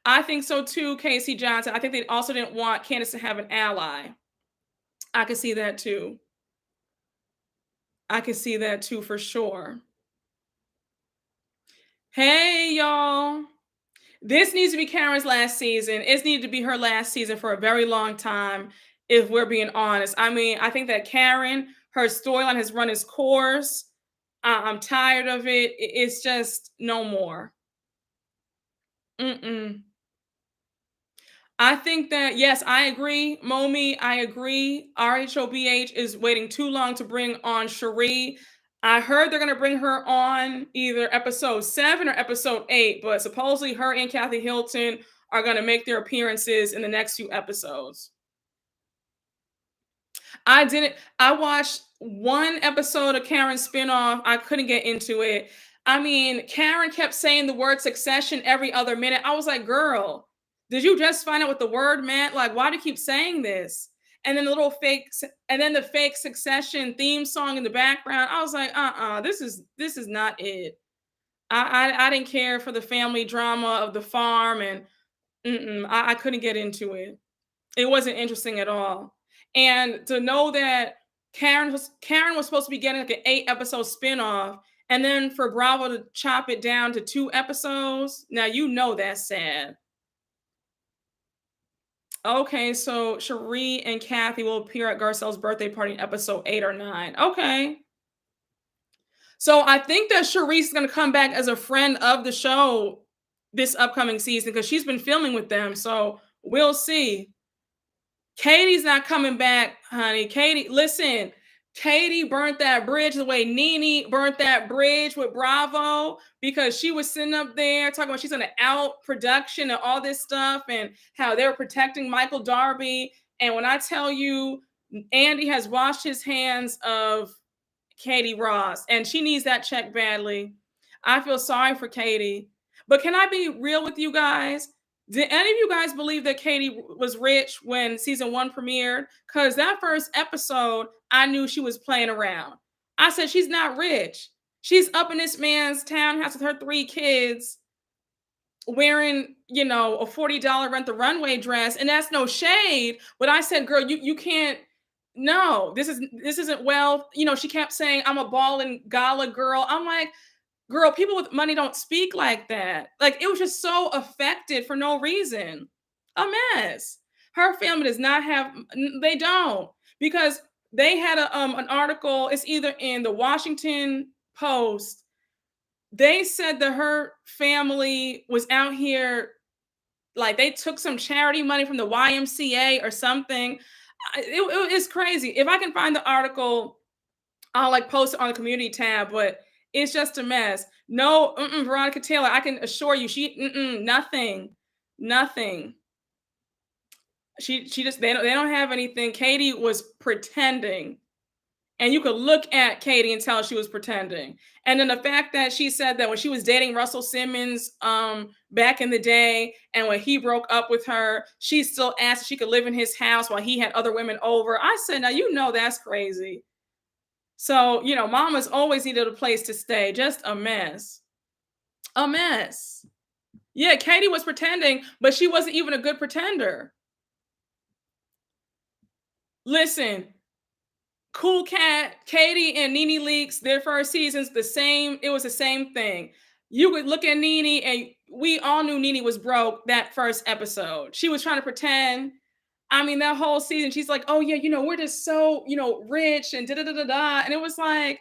I think so too, Casey Johnson. I think they also didn't want Candace to have an ally. I could see that too. I could see that too for sure. Hey, y'all. This needs to be Karen's last season. It's needed to be her last season for a very long time, if we're being honest. I mean, I think that Karen, her storyline has run its course. I'm tired of it. It's just no more. Mm-mm. I think that, yes, I agree, Momi. I agree. RHOBH is waiting too long to bring on Cherie. I heard they're going to bring her on either episode 7 or episode 8, but supposedly her and Kathy Hilton are going to make their appearances in the next few episodes. I didn't. I watched one episode of Karen's spinoff. I couldn't get into it. I mean, Karen kept saying the word succession every other minute. I was like, girl, did you just find out what the word meant? Like, why do you keep saying this? And then the little and then the fake succession theme song in the background. I was like, this is not it. I didn't care for the family drama of the farm, and I couldn't get into it. It wasn't interesting at all. And to know that Karen was supposed to be getting like an 8-episode spinoff, and then for Bravo to chop it down to 2 episodes, now you know that's sad. Okay, so Cherie and Kathy will appear at Garcelle's birthday party in episode 8 or 9. Okay. So I think that Cherie's gonna come back as a friend of the show this upcoming season because she's been filming with them. So we'll see. Katie's not coming back, honey. Katie, listen, Katie burnt that bridge the way Nene burnt that bridge with Bravo because she was sitting up there talking about she's going to out production and all this stuff and how they were protecting Michael Darby. And when I tell you, Andy has washed his hands of Katie Ross, and she needs that check badly. I feel sorry for Katie. But can I be real with you guys? Did any of you guys believe that Katie was rich when season 1 premiered? Because that first episode, I knew she was playing around. I said, she's not rich. She's up in this man's townhouse with her 3 kids wearing, a $40 rent the runway dress. And that's no shade. But I said, girl, you can't. No, this isn't wealth. She kept saying, I'm a ball and gala girl. I'm like, girl, people with money don't speak like that. Like, it was just so affected for no reason. A mess. Her family does not have, they don't, because they had an article, it's either in the Washington Post. They said that her family was out here, like they took some charity money from the YMCA or something. It's crazy. If I can find the article, I'll like post it on the community tab, but it's just a mess. No, Veronica Taylor, I can assure you, nothing. She just they don't have anything. Katie was pretending, and you could look at Katie and tell she was pretending. And then the fact that she said that when she was dating Russell Simmons back in the day, and when he broke up with her, she still asked if she could live in his house while he had other women over. I said, now that's crazy. So, mama's always needed a place to stay. Just a mess. A mess. Yeah, Katie was pretending, but she wasn't even a good pretender. Listen, Cool Cat, Katie and Nene Leakes, their first seasons, it was the same thing. You would look at Nene and we all knew Nene was broke that first episode. She was trying to pretend. I mean, that whole season, she's like, oh yeah, we're just so, rich and da da da da da. And it was like,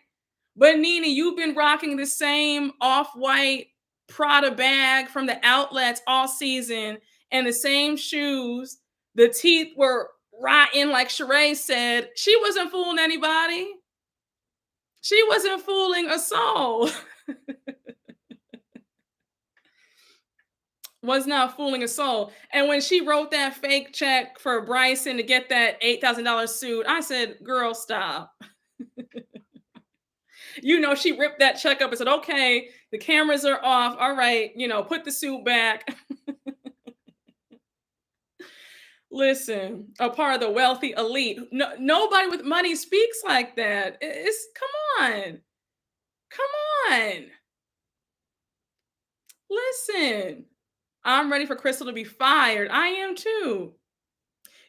but Nene, you've been rocking the same off-white Prada bag from the outlets all season and the same shoes. The teeth were rotten, like Sheree said. She wasn't fooling anybody. She wasn't fooling a soul. Was not fooling a soul. And when she wrote that fake check for Bryson to get that $8,000 suit, I said, girl, stop. She ripped that check up and said, okay, the cameras are off. All right, put the suit back. Listen, a part of the wealthy elite. No, nobody with money speaks like that. It's come on. Come on. Listen. I'm ready for Crystal to be fired. I am too.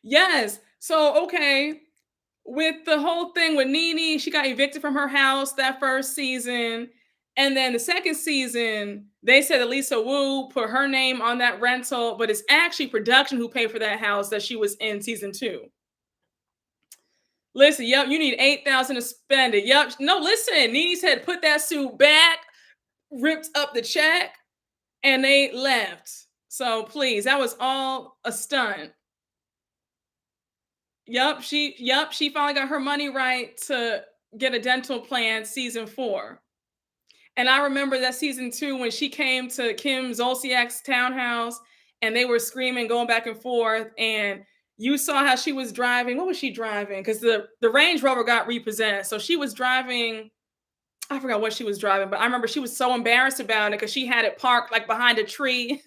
Yes. So, okay, with the whole thing with Nene, she got evicted from her house that first season. And then the second season, they said that Lisa Wu put her name on that rental, but it's actually production who paid for that house that she was in season two. Listen, yep, you need 8,000 to spend it. Yep. No, listen, Nene said put that suit back, ripped up the check, and they left. So please, that was all a stunt. Yep, she finally got her money right to get a dental plan season 4. And I remember that season 2 when she came to Kim Zolciak's townhouse and they were screaming, going back and forth, and you saw how she was driving. What was she driving? Because the Range Rover got repossessed. So she was driving, I forgot what she was driving, but I remember she was so embarrassed about it because she had it parked like behind a tree.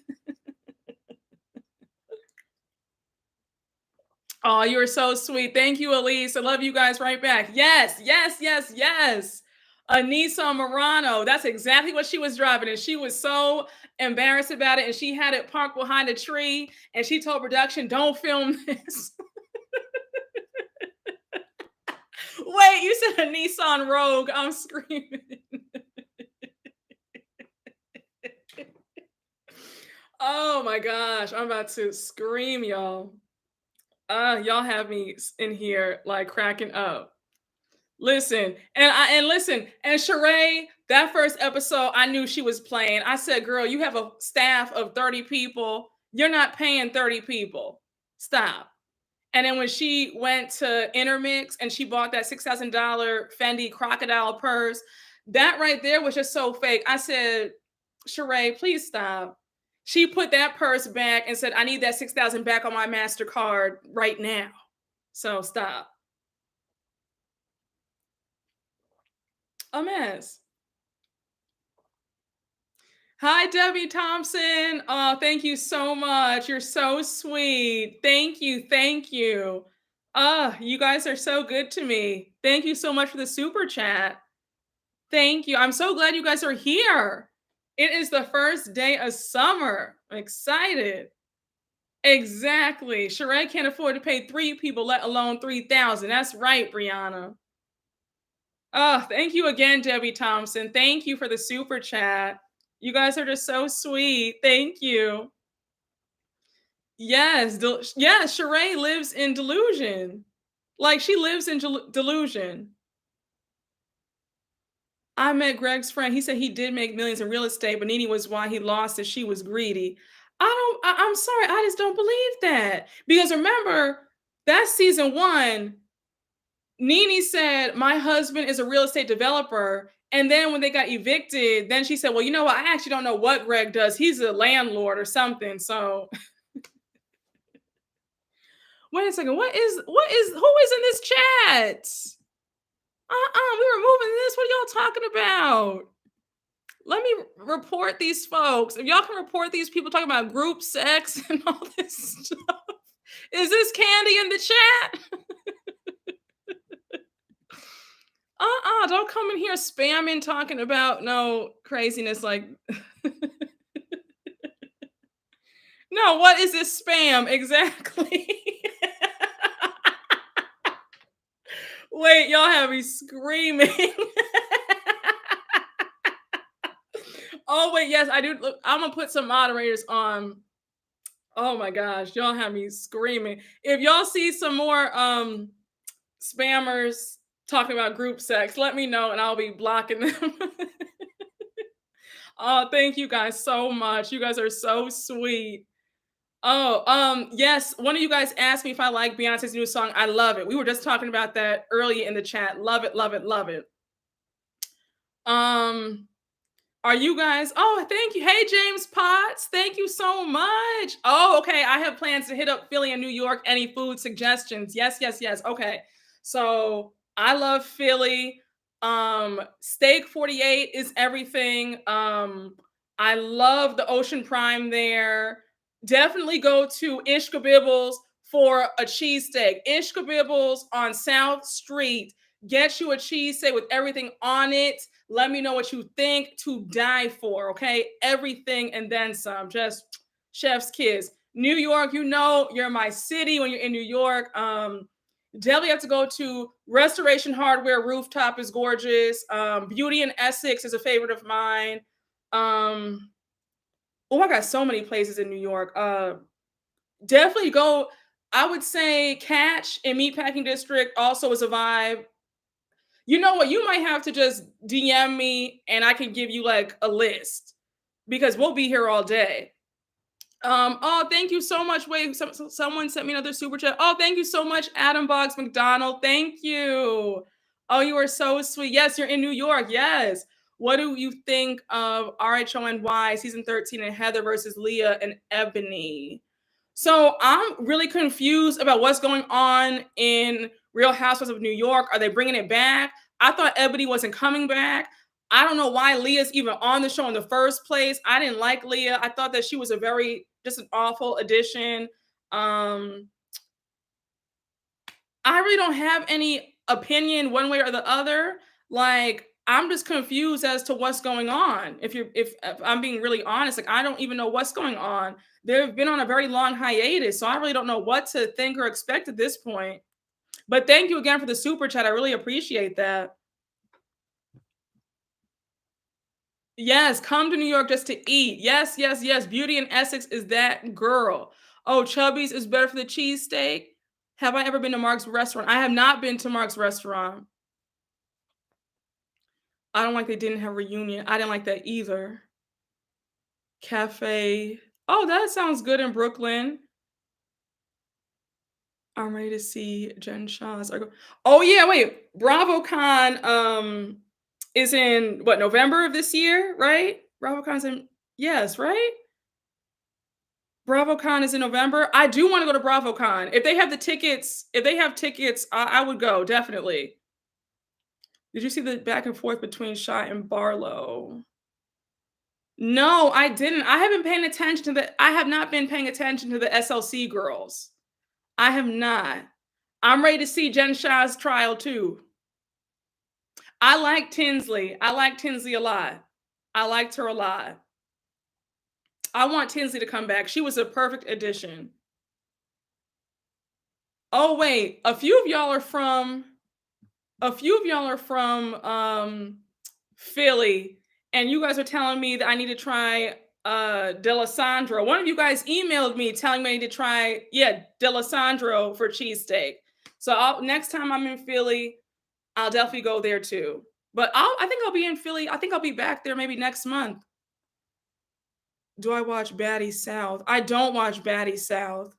Oh, you are so sweet. Thank you, Elise. I love you guys right back. Yes, yes, yes, yes. A Nissan Murano. That's exactly what she was driving. And she was so embarrassed about it. And she had it parked behind a tree. And she told production, don't film this. Wait, you said a Nissan Rogue. I'm screaming. Oh my gosh. I'm about to scream, y'all. Y'all have me in here like cracking up. Listen, and Sheree, that first episode, I knew she was playing. I said, girl, you have a staff of 30 people. You're not paying 30 people. Stop. And then when she went to Intermix and she bought that $6,000 Fendi crocodile purse, that right there was just so fake. I said, Sheree, please stop. She put that purse back and said, I need that 6,000 back on my MasterCard right now. So stop. A mess. Hi, Debbie Thompson. Oh, thank you so much. You're so sweet. Thank you. Thank you. You guys are so good to me. Thank you so much for the super chat. Thank you. I'm so glad you guys are here. It is the first day of summer. I'm excited. Exactly. Sheree can't afford to pay 3 people, let alone 3,000. That's right, Brianna. Oh, thank you again, Debbie Thompson. Thank you for the super chat. You guys are just so sweet. Thank you. Yes, yes, Sheree lives in delusion. Like she lives in delusion. I met Greg's friend. He said he did make millions in real estate, but Nene was why he lost it. She was greedy. I'm sorry. I just don't believe that. Because remember, that's season 1. Nene said, my husband is a real estate developer. And then when they got evicted, then she said, well, you know what? I actually don't know what Greg does. He's a landlord or something. So wait a second. Who is in this chat? We were moving this. What are y'all talking about? Let me report these folks. If y'all can report these people talking about group sex and all this stuff. Is this Candy in the chat? Don't come in here spamming, talking about no craziness like. No, what is this spam exactly? Wait, y'all have me screaming. Oh wait, yes, I do. Look, I'm gonna put some moderators on. Oh my gosh, y'all have me screaming. If y'all see some more spammers talking about group sex, let me know and I'll be blocking them. Oh, thank you guys so much. You guys are so sweet. Oh, yes. One of you guys asked me if I like Beyonce's new song. I love it. We were just talking about that earlier in the chat. Love it, love it, love it. Are you guys? Oh, thank you. Hey, James Potts. Thank you so much. Oh, okay. I have plans to hit up Philly and New York. Any food suggestions? Yes, yes, yes. Okay. So I love Philly. Steak 48 is everything. I love the Ocean Prime there. Definitely go to Ishka Bibbles for a cheesesteak. Ishkabibbles on South Street. Get you a cheesesteak with everything on it. Let me know what you think. To die for, okay? Everything and then some. Just chef's kiss. New York, you know you're my city when you're in New York. Definitely have to go to Restoration Hardware Rooftop is gorgeous. Beauty in Essex is a favorite of mine. Um, oh, I got so many places in New York. Definitely go. I would say Catch in Meatpacking District also is a vibe. You know what? You might have to just DM me and I can give you like a list because we'll be here all day. Oh, thank you so much. Wait, someone sent me another super chat. Oh, thank you so much, Adam Boggs McDonald. Thank you. Oh, you are so sweet. Yes, you're in New York. Yes. What do you think of RHONY season 13 and Heather versus Leah and Ebony? So I'm really confused about what's going on in Real Housewives of New York. Are they bringing it back? I thought Ebony wasn't coming back. I don't know why Leah's even on the show in the first place. I didn't like Leah. I thought that she was just an awful addition. Um, I really don't have any opinion one way or the other. Like, I'm just confused as to what's going on. If I'm being really honest, like I don't even know what's going on. They've been on a very long hiatus, so I really don't know what to think or expect at this point. But thank you again for the super chat. I really appreciate that. Yes, come to New York just to eat. Yes, yes, yes. Beauty in Essex is that girl. Oh, Chubby's is better for the cheesesteak. Have I ever been to Mark's restaurant? I have not been to Mark's restaurant. I don't like they didn't have reunion. I didn't like that either. Cafe. Oh, that sounds good in Brooklyn. I'm ready to see Jen Shah's. Oh yeah, wait. BravoCon is in what, November of this year, right? BravoCon's in, yes, right? BravoCon is in November. I do want to go to BravoCon. If they have tickets, I would go definitely. Did you see the back and forth between Shy and Barlow? No, I didn't. I have not been paying attention to the SLC girls. I have not. I'm ready to see Jen Shah's trial too. I like Tinsley. I like Tinsley a lot. I liked her a lot. I want Tinsley to come back. She was a perfect addition. Oh wait, a few of y'all are from Philly, and you guys are telling me that I need to try Delisandro. One of you guys emailed me telling me to try, yeah, Delisandro for cheesesteak. So next time I'm in Philly, I'll definitely go there too. But I think I'll be in Philly. I think I'll be back there maybe next month. Do I watch Baddie South? I don't watch Baddie South.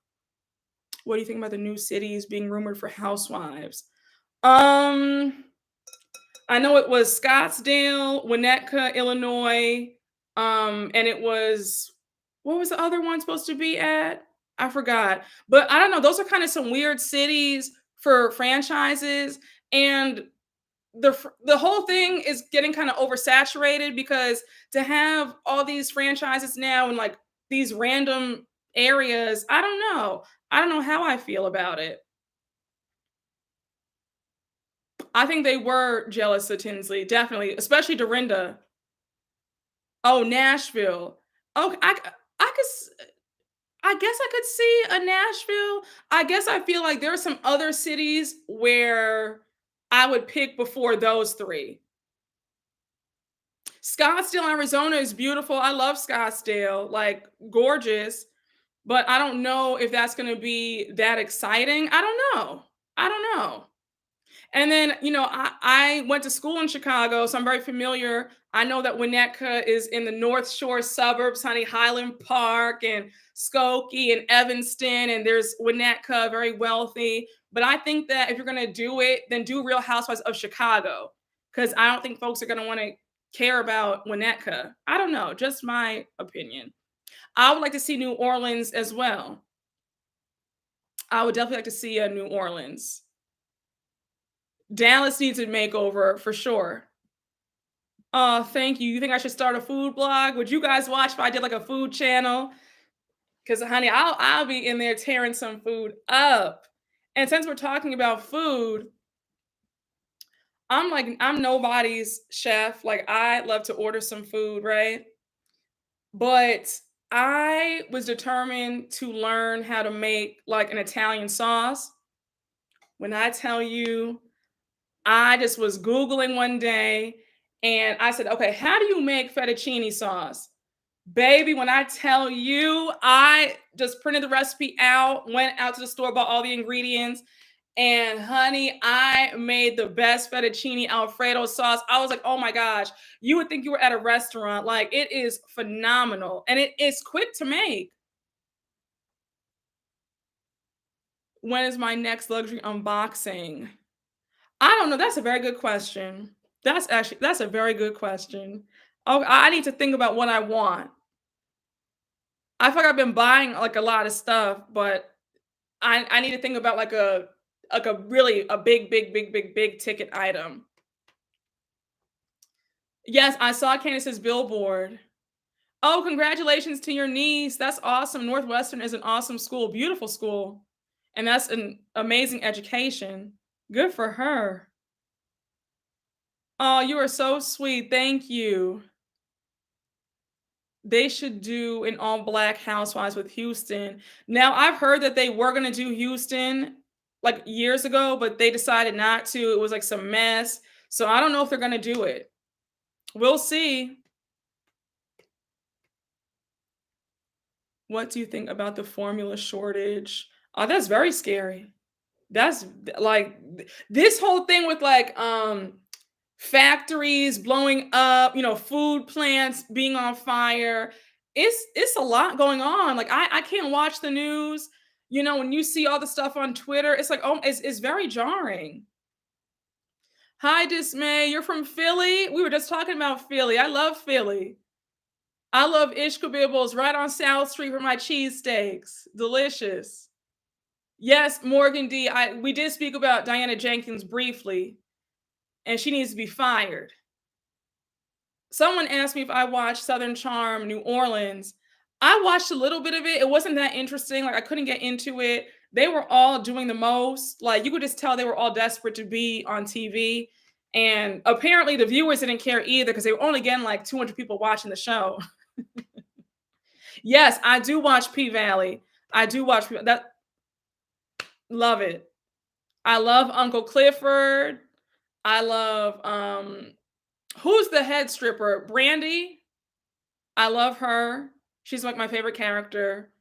What do you think about the new cities being rumored for housewives? Um, I know it was Scottsdale, Winnetka, Illinois, and it was, what was the other one supposed to be at? I forgot. But I don't know. Those are kind of some weird cities for franchises, and the whole thing is getting kind of oversaturated because to have all these franchises now in like these random areas, I don't know. I don't know how I feel about it. I think they were jealous of Tinsley, definitely, especially Dorinda. Oh, Nashville. Oh, I could I guess I could see a Nashville. I guess I feel like there are some other cities where I would pick before those three. Scottsdale, Arizona is beautiful. I love Scottsdale, like gorgeous, but I don't know if that's going to be that exciting. I don't know. I don't know. And then, I went to school in Chicago, so I'm very familiar. I know that Winnetka is in the North Shore suburbs, honey, Highland Park and Skokie and Evanston, and there's Winnetka, very wealthy. But I think that if you're going to do it, then do Real Housewives of Chicago, because I don't think folks are going to want to care about Winnetka. I don't know, just my opinion. I would like to see New Orleans as well. I would definitely like to see New Orleans. Dallas needs a makeover for sure. Oh, thank you. You think I should start a food blog? Would you guys watch if I did like a food channel? Cause honey, I'll be in there tearing some food up. And since we're talking about food, I'm nobody's chef. Like I love to order some food, right? But I was determined to learn how to make like an Italian sauce. When I tell you, I just was Googling one day and I said, okay, how do you make fettuccine sauce? Baby, when I tell you, I just printed the recipe out, went out to the store, bought all the ingredients, and honey, I made the best fettuccine Alfredo sauce. I was like, oh my gosh, you would think you were at a restaurant. Like, it is phenomenal and it is quick to make. When is my next luxury unboxing? I don't know. That's a very good question. That's a very good question. Oh, I need to think about what I want. I feel like I've been buying like a lot of stuff, but I need to think about like a really a big ticket item. Yes, I saw Candace's billboard. Oh, congratulations to your niece. That's awesome. Northwestern is an awesome school, beautiful school. And that's an amazing education. Good for her. Oh, you are so sweet. Thank you. They should do an all black Housewives with Houston. Now, I've heard that they were gonna do Houston like years ago, but they decided not to. It was like some mess. So I don't know if they're gonna do it. We'll see. What do you think about the formula shortage? Oh, that's very scary. That's like this whole thing with like factories blowing up, food plants being on fire. It's a lot going on. Like I can't watch the news. When you see all the stuff on Twitter, it's like, oh, it's very jarring. Hi, Dismay. You're from Philly? We were just talking about Philly. I love Philly. I love Ishkabibbles right on South Street for my cheesesteaks. Delicious. Yes, Morgan D. We did speak about Diana Jenkins briefly, and she needs to be fired. Someone asked me if I watched Southern Charm, New Orleans. I watched a little bit of it. It wasn't that interesting. Like I couldn't get into it. They were all doing the most. Like you could just tell they were all desperate to be on TV. And apparently the viewers didn't care either because they were only getting like 200 people watching the show. Yes, I do watch P Valley. I do watch that. Love it. I love Uncle Clifford. I love who's the head stripper? Brandy. I love her. She's like my favorite character.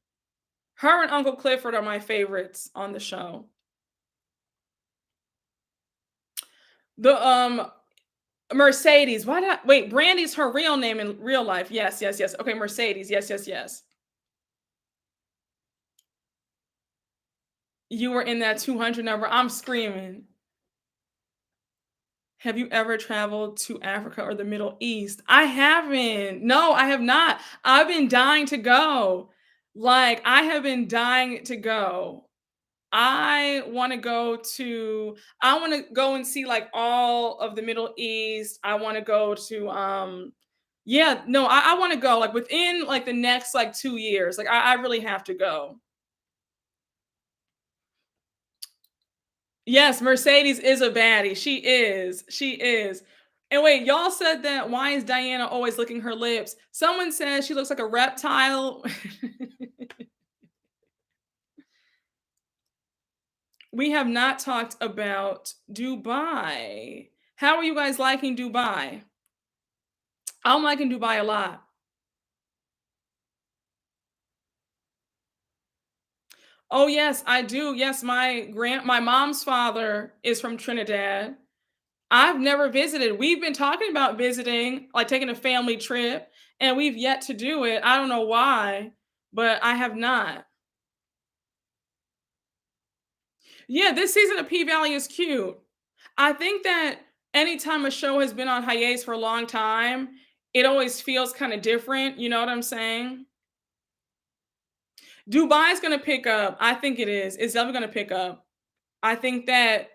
Her and Uncle Clifford are my favorites on the show. The Mercedes. Why not? Wait, Brandy's her real name in real life. Yes, yes, yes. Okay, Mercedes. Yes, yes, yes. You were in that 200 number. I'm screaming. Have you ever traveled to Africa or the Middle East? I haven't. No, I have not. I've been dying to go. Like, I have been dying to go. I want to go and see like all of the Middle East. I want to go to yeah, no, I want to go like within like the next like 2 years. Like I really have to go. Yes, Mercedes is a baddie. She is. She is. And wait, y'all said that why is Diana always licking her lips? Someone says she looks like a reptile. We have not talked about Dubai. How are you guys liking Dubai? I'm liking Dubai a lot. Oh yes, I do. Yes, my mom's father is from Trinidad. I've never visited. We've been talking about visiting, like taking a family trip, and we've yet to do it. I don't know why, but I have not. Yeah, this season of P Valley is cute. I think that anytime a show has been on hiatus for a long time, it always feels kind of different. You know what I'm saying? Dubai's gonna pick up. I think it is. It's definitely gonna pick up. I think that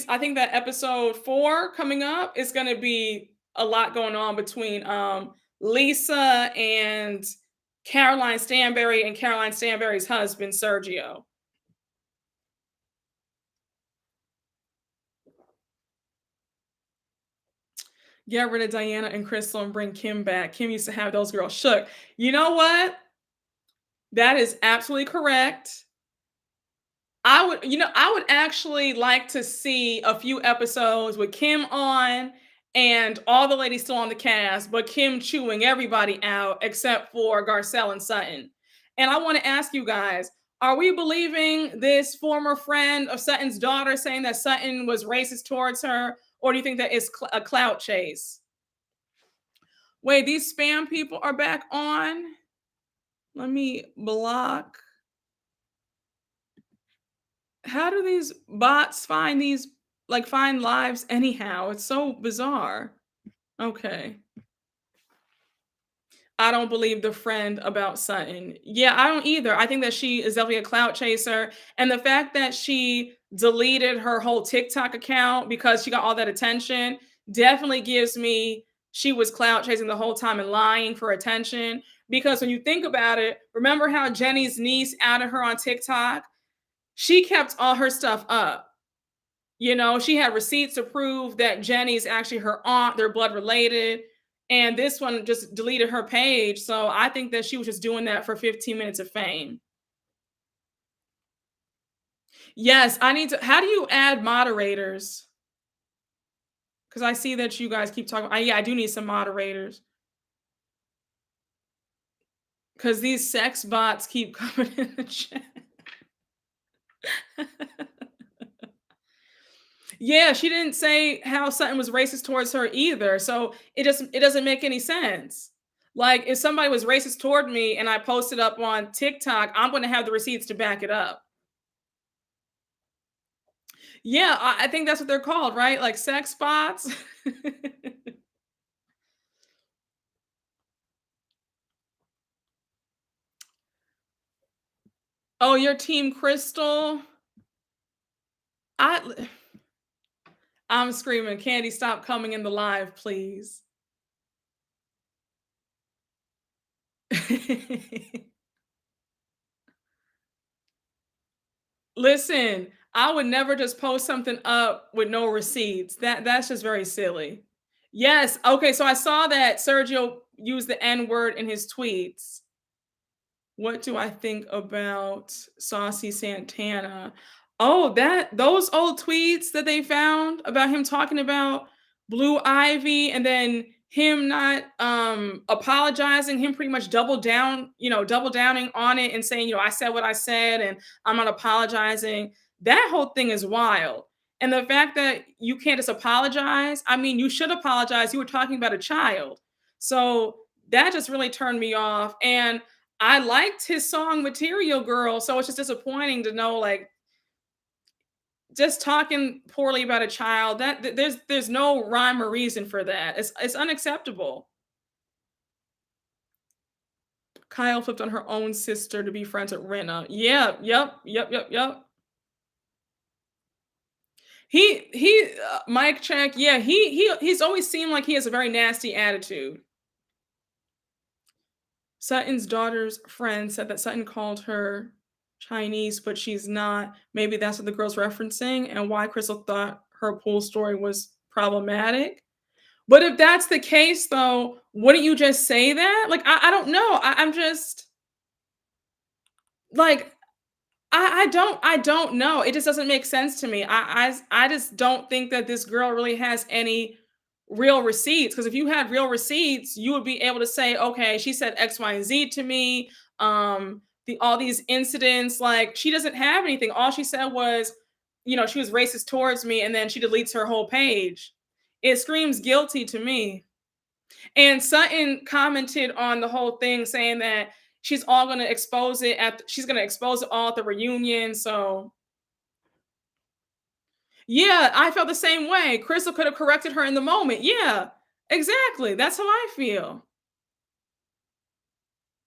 I think that episode 4 coming up is gonna be a lot going on between Lisa and Caroline Stanbury and Caroline Stanbury's husband, Sergio. Get rid of Diana and Crystal and bring Kim back. Kim used to have those girls shook. You know what? That is absolutely correct. I would actually like to see a few episodes with Kim on and all the ladies still on the cast, but Kim chewing everybody out except for Garcelle and Sutton. And I want to ask you guys, are we believing this former friend of Sutton's daughter saying that Sutton was racist towards her, or do you think that it's a clout chase? Wait, these spam people are back on? Let me block. How do these bots find find lives anyhow? It's so bizarre. Okay. I don't believe the friend about Sutton. Yeah, I don't either. I think that she is definitely a clout chaser. And the fact that she deleted her whole TikTok account because she got all that attention definitely gives me she was clout chasing the whole time and lying for attention. Because when you think about it, remember how Jenny's niece outed her on TikTok? She kept all her stuff up. You know, she had receipts to prove that Jenny's actually her aunt, they're blood related. And this one just deleted her page. So I think that she was just doing that for 15 minutes of fame. Yes, I need to. How do you add moderators? Because I see that you guys keep talking. Yeah, I do need some moderators. Because these sex bots keep coming in the chat. Yeah, she didn't say how Sutton was racist towards her either. So it doesn't make any sense. Like if somebody was racist toward me and I posted up on TikTok, I'm going to have the receipts to back it up. Yeah, I think that's what they're called, right? Like sex bots. Oh, your team Crystal. I I'm screaming, Candy, stop coming in the live, please. Listen, I would never just post something up with no receipts. That's just very silly. Yes. Okay. So I saw that Sergio used the N word in his tweets. What do I think about Saucy Santana? Oh, that those old tweets that they found about him talking about Blue Ivy and then him not apologizing, him pretty much double downing on it and saying, I said what I said and I'm not apologizing. That whole thing is wild. And the fact that you can't just apologize, I mean, you should apologize. You were talking about a child. So that just really turned me off. And I liked his song Material Girl, so it's just disappointing to know like just talking poorly about a child there's no rhyme or reason for that. It's unacceptable. Kyle flipped on her own sister to be friends with Rena. Yeah, yep. Mike check. Yeah, he's always seemed like he has a very nasty attitude. Sutton's daughter's friend said that Sutton called her Chinese, but she's not. Maybe that's what the girl's referencing and why Crystal thought her pool story was problematic. But if that's the case, though, wouldn't you just say that? Like, I don't know. I'm just like, I don't know. It just doesn't make sense to me. I just don't think that this girl really has any real receipts. Because if you had real receipts, you would be able to say, okay, she said X, Y, and Z to me. All these incidents, like she doesn't have anything. All she said was, she was racist towards me, and then she deletes her whole page. It screams guilty to me. And Sutton commented on the whole thing, saying that she's going to expose it all at the reunion. So yeah, I felt the same way. Crystal could have corrected her in the moment. Yeah, exactly. That's how I feel.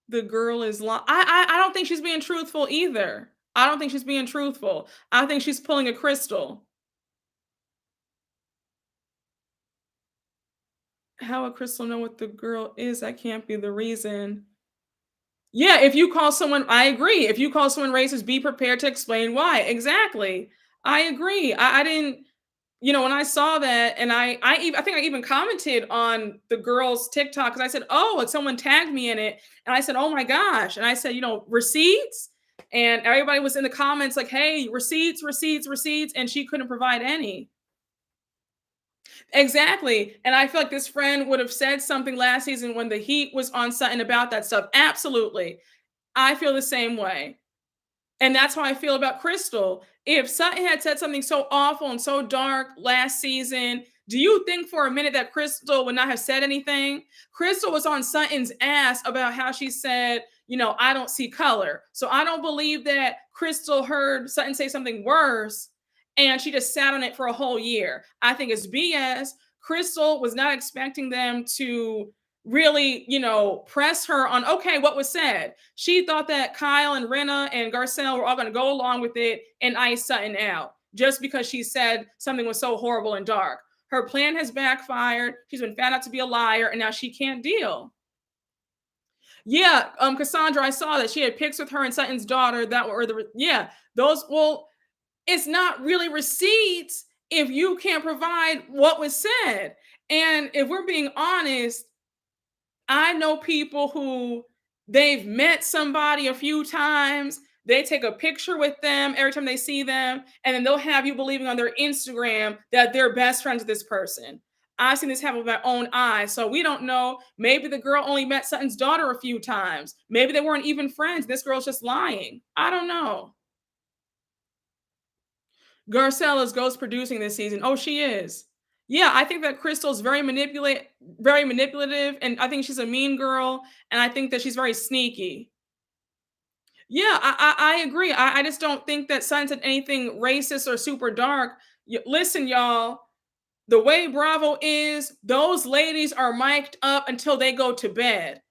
The girl is I don't think she's being truthful either. I don't think she's being truthful. I think she's pulling a Crystal. How would Crystal know what the girl is? That can't be the reason. Yeah, if you call someone I agree. If you call someone racist, be prepared to explain why. Exactly. I agree. I didn't when I saw that and I think I even commented on the girl's TikTok because I said, "Oh," like someone tagged me in it, and I said, "Oh my gosh." And I said, "Receipts?" And everybody was in the comments like, "Hey, receipts, receipts, receipts," and she couldn't provide any. Exactly. And I feel like this friend would have said something last season when the heat was on Sutton about that stuff. Absolutely. I feel the same way. And that's how I feel about Crystal. If Sutton had said something so awful and so dark last season, do you think for a minute that Crystal would not have said anything? Crystal was on Sutton's ass about how she said, I don't see color. So I don't believe that Crystal heard Sutton say something worse and she just sat on it for a whole year. I think it's BS. Crystal was not expecting them to really, press her on, okay, what was said. She thought that Kyle and Renna and Garcelle were all going to go along with it and ice Sutton out just because she said something was so horrible and dark. Her plan has backfired. She's been found out to be a liar, and now she can't deal. Yeah, Cassandra, I saw that she had pics with her and Sutton's daughter that were yeah, those well, it's not really receipts if you can't provide what was said. And if we're being honest, I know people who they've met somebody a few times, they take a picture with them every time they see them, and then they'll have you believing on their Instagram that they're best friends with this person. I've seen this happen with my own eyes. So we don't know. Maybe the girl only met Sutton's daughter a few times. Maybe they weren't even friends. This girl's just lying. I don't know. Garcelle is ghost producing this season. Oh, she is. Yeah, I think that Crystal's very manipulative, and I think she's a mean girl, and I think that she's very sneaky. Yeah, I agree. I just don't think that Sun said anything racist or super dark. Listen, y'all, the way Bravo is, those ladies are mic'd up until they go to bed.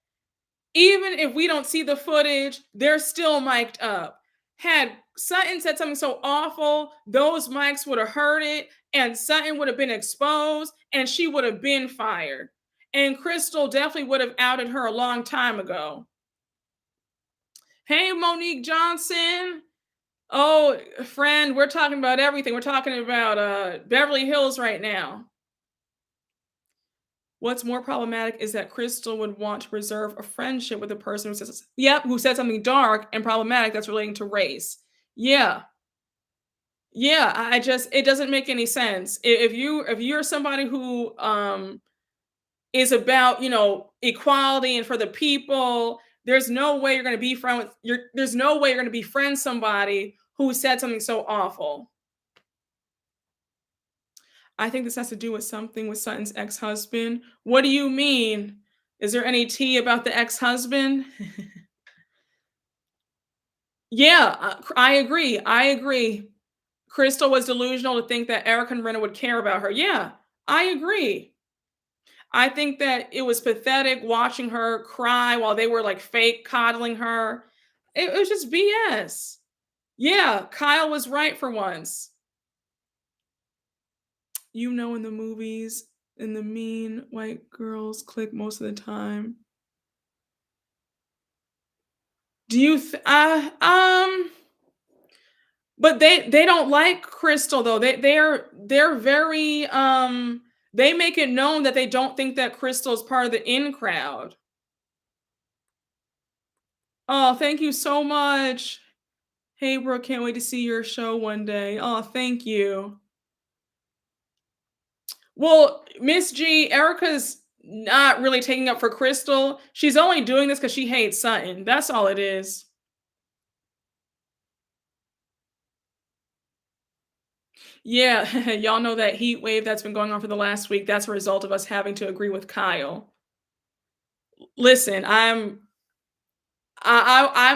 Even if we don't see the footage, they're still mic'd up. Had Sutton said something so awful, those mics would have heard it, and Sutton would have been exposed, and she would have been fired. And Crystal definitely would have outed her a long time ago. Hey, Monique Johnson. Oh, friend, we're talking about everything. We're talking about Beverly Hills right now. What's more problematic is that Crystal would want to preserve a friendship with a person who said something dark and problematic that's relating to race. Yeah. Yeah, I just it doesn't make any sense. If you're somebody who is about, equality and for the people, there's no way you're going to be friend with there's no way you're going to be friend somebody who said something so awful. I think this has to do with something with Sutton's ex-husband. What do you mean? Is there any tea about the ex-husband? Yeah, I agree. I agree. Crystal was delusional to think that Eric and Renna would care about her. Yeah, I agree. I think that it was pathetic watching her cry while they were like fake coddling her. It was just BS. Yeah, Kyle was right for once. In the movies, and the mean white girls click most of the time. Do you but they don't like Crystal though. They're very they make it known that they don't think that Crystal is part of the in crowd. Oh, thank you so much. Hey, Brooke, can't wait to see your show one day. Oh, thank you. Well, Miss G, Erica's not really taking up for Crystal. She's only doing this because she hates Sutton. That's all it is. Yeah, y'all know that heat wave that's been going on for the last week. That's a result of us having to agree with Kyle. Listen, I'm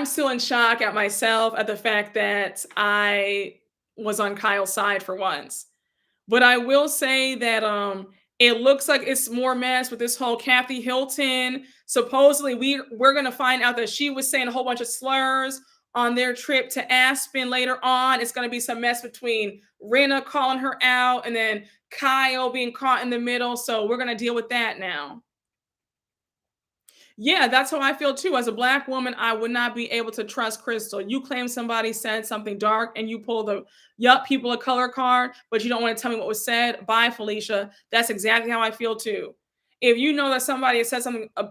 still in shock at myself at the fact that I was on Kyle's side for once. But I will say that it looks like it's more mess with this whole Kathy Hilton. Supposedly we're gonna find out that she was saying a whole bunch of slurs on their trip to Aspen later on. It's gonna be some mess between Rena calling her out and then Kyle being caught in the middle. So we're gonna deal with that now. Yeah, that's how I feel too. As a black woman, I would not be able to trust Crystal. You claim somebody said something dark and you pull the yup, people of color card, but you don't want to tell me what was said. Bye, Felicia. That's exactly how I feel too. If you know that somebody has said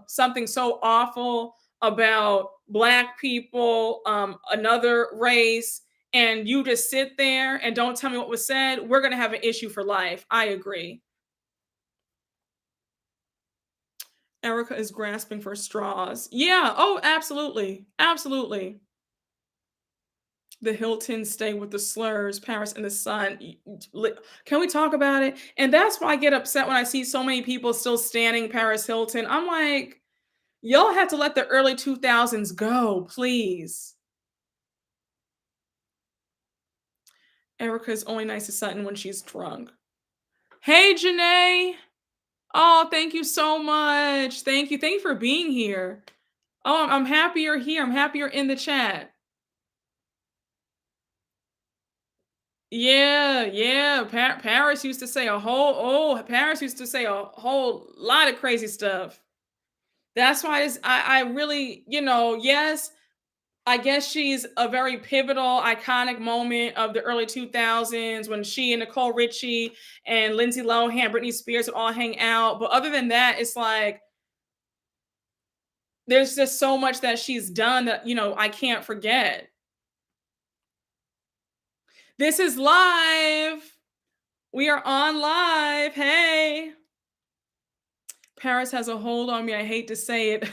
something so awful about black people, another race, and you just sit there and don't tell me what was said, we're gonna have an issue for life. I agree. Erica is grasping for straws. Yeah. Oh, absolutely. Absolutely. The Hiltons stay with the slurs, Paris and the Sun. Can we talk about it? And that's why I get upset when I see so many people still standing Paris Hilton. I'm like, y'all have to let the early 2000s go, please. Erica is only nice to Sutton when she's drunk. Hey, Janae. Oh, thank you so much. Thank you. Thank you for being here. Oh, I'm happy you're here. I'm happy you're in the chat. Yeah, yeah. Paris used to say a whole Paris used to say a whole lot of crazy stuff. That's why I really, yes, I guess she's a very pivotal, iconic moment of the early 2000s when she and Nicole Richie and Lindsay Lohan, Britney Spears would all hang out. But other than that, it's like there's just so much that she's done that, I can't forget. This is live. We are on live. Hey. Paris has a hold on me. I hate to say it.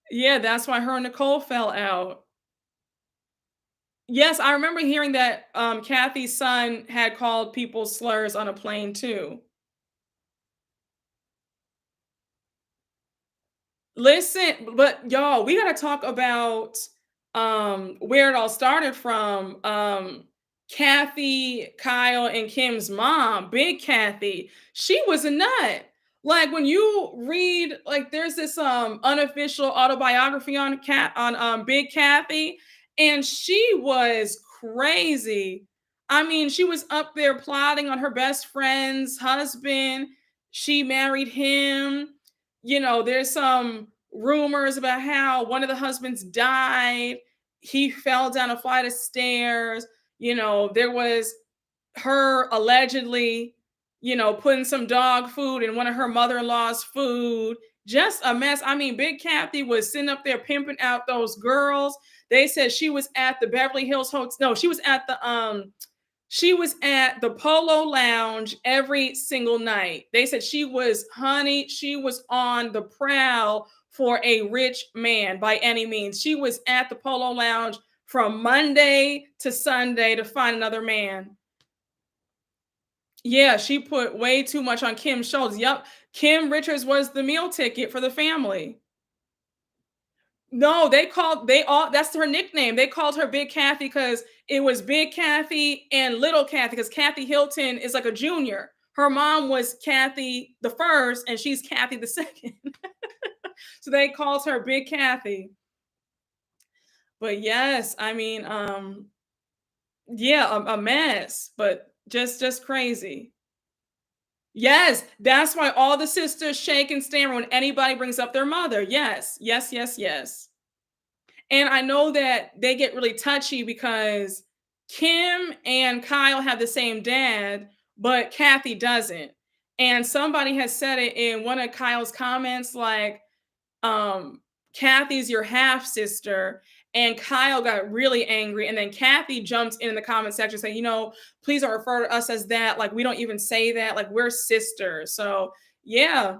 Yeah, that's why her and Nicole fell out. Yes, I remember hearing that Kathy's son had called people slurs on a plane too. Listen, but y'all, we gotta talk about where it all started from. Kathy, Kyle, and Kim's mom, Big Kathy, she was a nut. Like when you read, like there's this unofficial autobiography on Big Kathy, and she was crazy. I mean, she was up there plotting on her best friend's husband. She married him. There's some rumors about how one of the husbands died. He fell down a flight of stairs. There was her allegedly, putting some dog food in one of her mother-in-law's food. Just a mess. I mean, Big Kathy was sitting up there pimping out those girls. They said she was at the Beverly Hills Hotel. No, she was at the Polo Lounge every single night. They said she was on the prowl for a rich man by any means. She was at the Polo Lounge from Monday to Sunday to find another man. Yeah, she put way too much on Kim's shoulders. Yup. Kim Richards was the meal ticket for the family. No, they all that's her nickname. They called her Big Kathy because it was Big Kathy and Little Kathy because Kathy Hilton is like a junior. Her mom was Kathy the first and she's Kathy the second. So they called her Big Kathy. But yes, I mean, yeah, a mess, but just crazy. Yes, that's why all the sisters shake and stammer when anybody brings up their mother. Yes, yes, yes, yes. And I know that they get really touchy because Kim and Kyle have the same dad, but Kathy doesn't. And somebody has said it in one of Kyle's comments, like, Kathy's your half sister. And Kyle got really angry. And then Kathy jumps in the comment section saying, please don't refer to us as that. Like, we don't even say that. Like, we're sisters. So, yeah.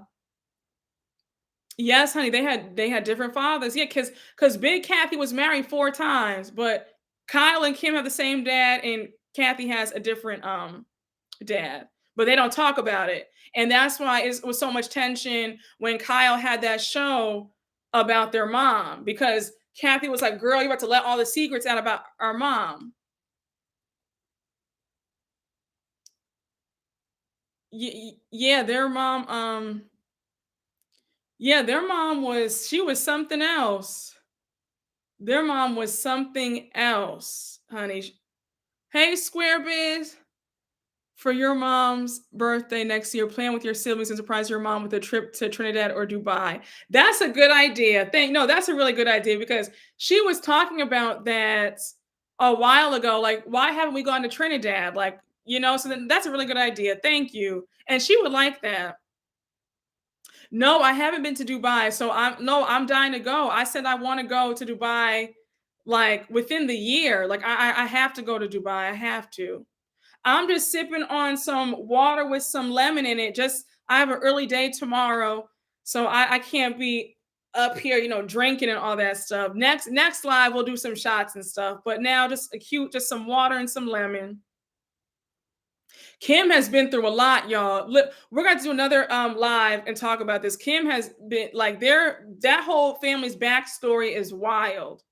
Yes, honey, they had different fathers. Yeah, because Big Kathy was married 4 times, but Kyle and Kim have the same dad, and Kathy has a different dad. But they don't talk about it. And that's why it was so much tension when Kyle had that show about their mom, because Kathy was like, girl, you're about to let all the secrets out about our mom. Yeah, their mom, yeah, their mom she was something else. Their mom was something else, honey. Hey, Square Biz. For your mom's birthday next year, plan with your siblings and surprise your mom with a trip to Trinidad or Dubai. That's a good idea. No, that's a really good idea because she was talking about that a while ago. Like, why haven't we gone to Trinidad? Like, so then that's a really good idea. Thank you. And she would like that. No, I haven't been to Dubai. So I'm dying to go. I said I want to go to Dubai like within the year. Like I have to go to Dubai. I have to. I'm just sipping on some water with some lemon in it. Just I have an early day tomorrow, so I can't be up here, drinking and all that stuff. Next live we'll do some shots and stuff. But now just some water and some lemon. Kim has been through a lot, y'all. Look, we're going to do another live and talk about this. Kim has been like that whole family's backstory is wild.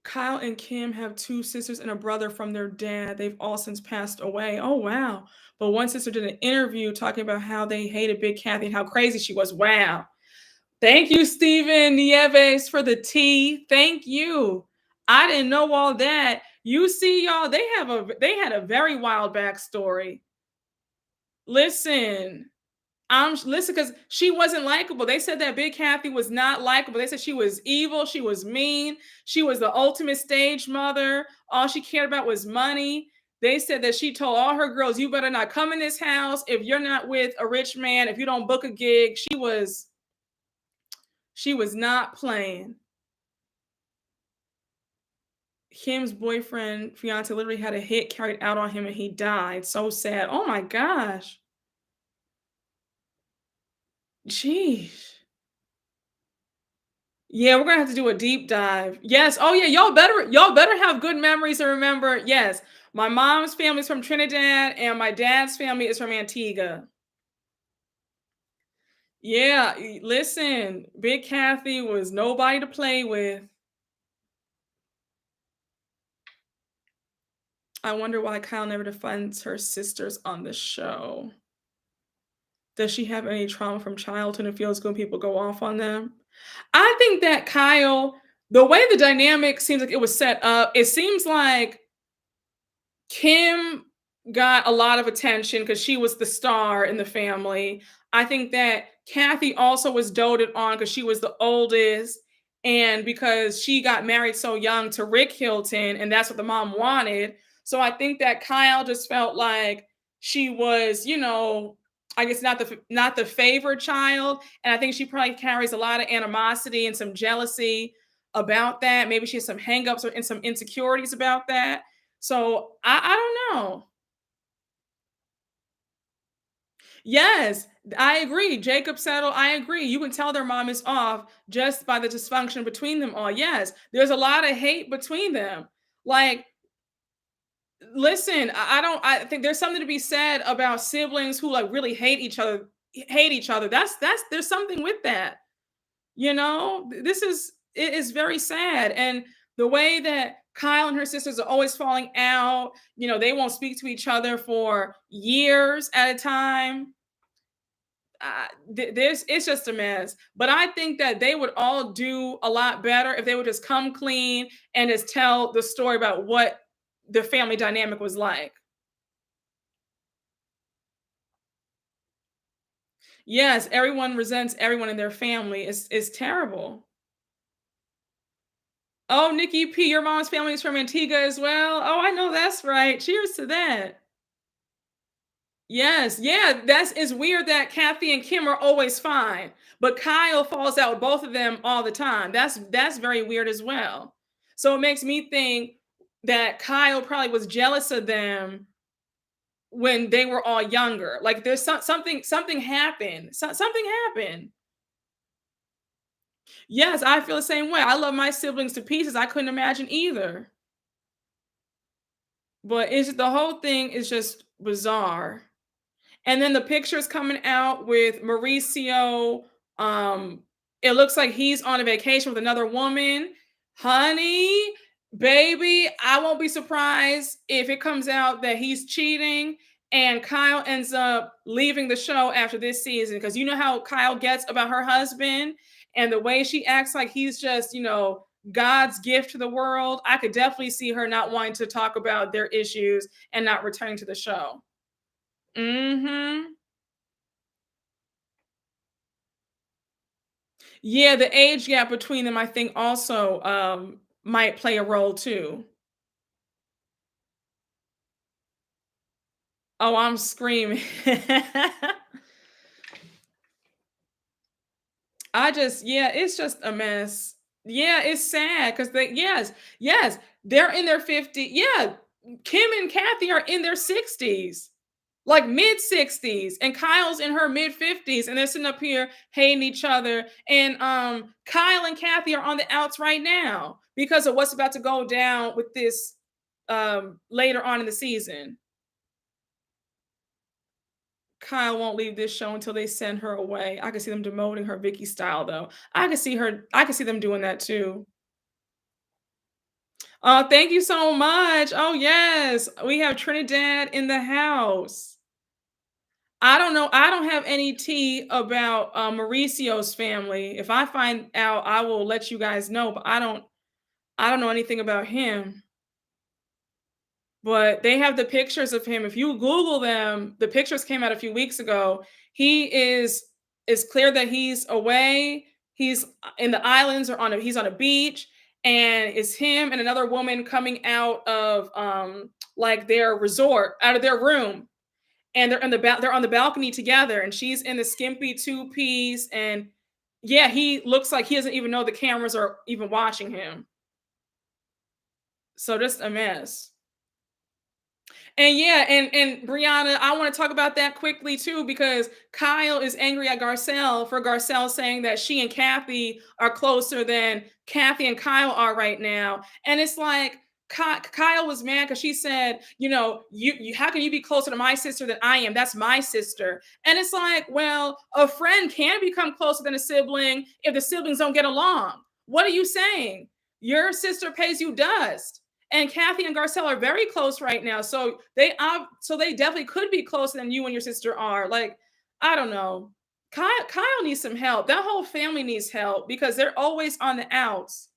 Kyle and Kim have two sisters and a brother from their dad. They've all since passed away. Oh, wow. But one sister did an interview talking about how they hated Big Kathy and how crazy she was. Wow. Thank you, Stephen Nieves, for the tea. Thank you. I didn't know all that. You see, y'all, they had a very wild backstory. Listen, listen, because she wasn't likable. They said that Big Kathy was not likable. They said she was evil, she was mean, she was the ultimate stage mother. All she cared about was money. They said that she told all her girls, "You better not come in this house if you're not with a rich man. If you don't book a gig." She was not playing. Kim's boyfriend, fiance, literally had a hit carried out on him and he died. So sad. Oh my gosh. Jeez. Yeah, we're gonna have to do a deep dive. Yes. Oh yeah, y'all better have good memories and remember. Yes, my mom's family is from Trinidad and my dad's family is from Antigua. Yeah, listen, Big Kathy was nobody to play with. I wonder why Kyle never defends her sisters on the show. Does she have any trauma from childhood and feels good when people go off on them? I think that Kyle, the way the dynamic seems like it was set up, it seems like Kim got a lot of attention because she was the star in the family. I think that Kathy also was doted on because she was the oldest and because she got married so young to Rick Hilton, and that's what the mom wanted. So I think that Kyle just felt like she was, I guess not the favored child, and I think she probably carries a lot of animosity and some jealousy about that. Maybe she has some hangups and some insecurities about that. So I don't know. Yes, I agree. Jacob Settle, I agree. You can tell their mom is off just by the dysfunction between them all. Yes, there's a lot of hate between them. Like, listen, I think there's something to be said about siblings who like really hate each other. That's there's something with that. It is very sad. And the way that Kyle and her sisters are always falling out, they won't speak to each other for years at a time. It's just a mess. But I think that they would all do a lot better if they would just come clean and just tell the story about what the family dynamic was like. Yes, everyone resents everyone in their family. It's terrible. Oh, Nikki P, your mom's family is from Antigua as well. Oh, I know that's right. Cheers to that. Yes, yeah, it's weird that Kathy and Kim are always fine, but Kyle falls out with both of them all the time. That's very weird as well. So it makes me think that Kyle probably was jealous of them when they were all younger. Like there's something happened. Something happened. Yes, I feel the same way. I love my siblings to pieces. I couldn't imagine either. But the whole thing is just bizarre. And then the pictures coming out with Mauricio. Um, it looks like he's on a vacation with another woman. Honey, baby, I won't be surprised if it comes out that he's cheating and Kyle ends up leaving the show after this season. Because you know how Kyle gets about her husband and the way she acts like he's just, God's gift to the world, I could definitely see her not wanting to talk about their issues and not returning to the show. Mhm. Yeah, the age gap between them, I think, also might play a role too. Oh, I'm screaming. Yeah, it's just a mess. Yeah, it's sad because yes, they're in their 50. Yeah, Kim and Kathy are in their 60s, like mid 60s, and Kyle's in her mid 50s, and they're sitting up here hating each other. And Kyle and Kathy are on the outs right now because of what's about to go down with this later on in the season. Kyle won't leave this show until they send her away. I can see them demoting her Vicky style though. I can see them doing that too. Thank you so much. Oh yes, we have Trinidad in the house. I don't know. I don't have any tea about Mauricio's family. If I find out, I will let you guys know, but I don't know anything about him. But they have the pictures of him. If you Google them, the pictures came out a few weeks ago. He is it's clear that he's away. He's in the islands or he's on a beach, and it's him and another woman coming out of like their resort, out of their room, and they're on the balcony together, and she's in the skimpy two-piece, and yeah, he looks like he doesn't even know the cameras are even watching him. So just a mess. And yeah, and Brianna, I want to talk about that quickly too, because Kyle is angry at Garcelle for Garcelle saying that she and Kathy are closer than Kathy and Kyle are right now. And it's like Kyle was mad because she said, you know, how can you be closer to my sister than I am? That's my sister. And it's like, well, a friend can become closer than a sibling if the siblings don't get along. What are you saying? Your sister pays you dust, and Kathy and Garcelle are very close right now. So they definitely could be closer than you and your sister are. Like, I don't know. Kyle needs some help. That whole family needs help because they're always on the outs.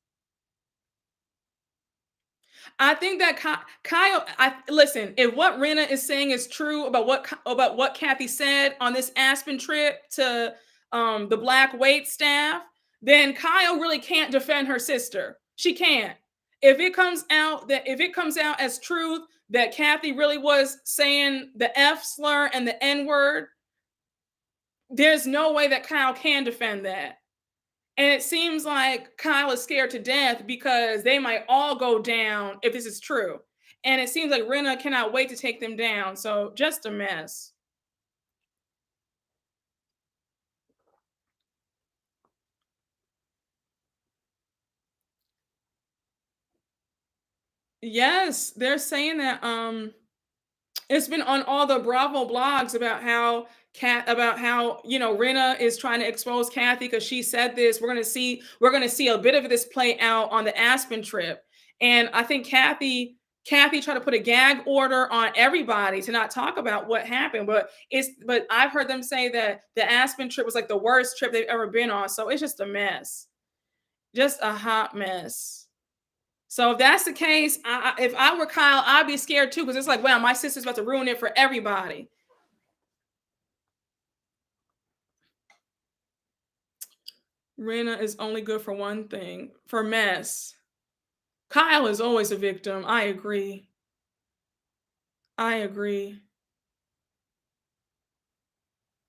I think that Kyle. I listen. If what Rena is saying is true about what Kathy said on this Aspen trip to the Black wait staff, then Kyle really can't defend her sister. She can't. If it comes out as truth that Kathy really was saying the F slur and the N word, there's no way that Kyle can defend that. And it seems like Kyle is scared to death because they might all go down if this is true. And it seems like Rena cannot wait to take them down. So just a mess. Yes, they're saying that it's been on all the Bravo blogs about how Rena is trying to expose Kathy because she said this. We're gonna see a bit of this play out on the Aspen trip. And I think Kathy tried to put a gag order on everybody to not talk about what happened. But I've heard them say that the Aspen trip was like the worst trip they've ever been on. So it's just a mess. Just a hot mess. So if that's the case, if I were Kyle, I'd be scared too because it's like, wow, my sister's about to ruin it for everybody. Rena is only good for one thing, for mess. Kyle is always a victim. I agree. I agree.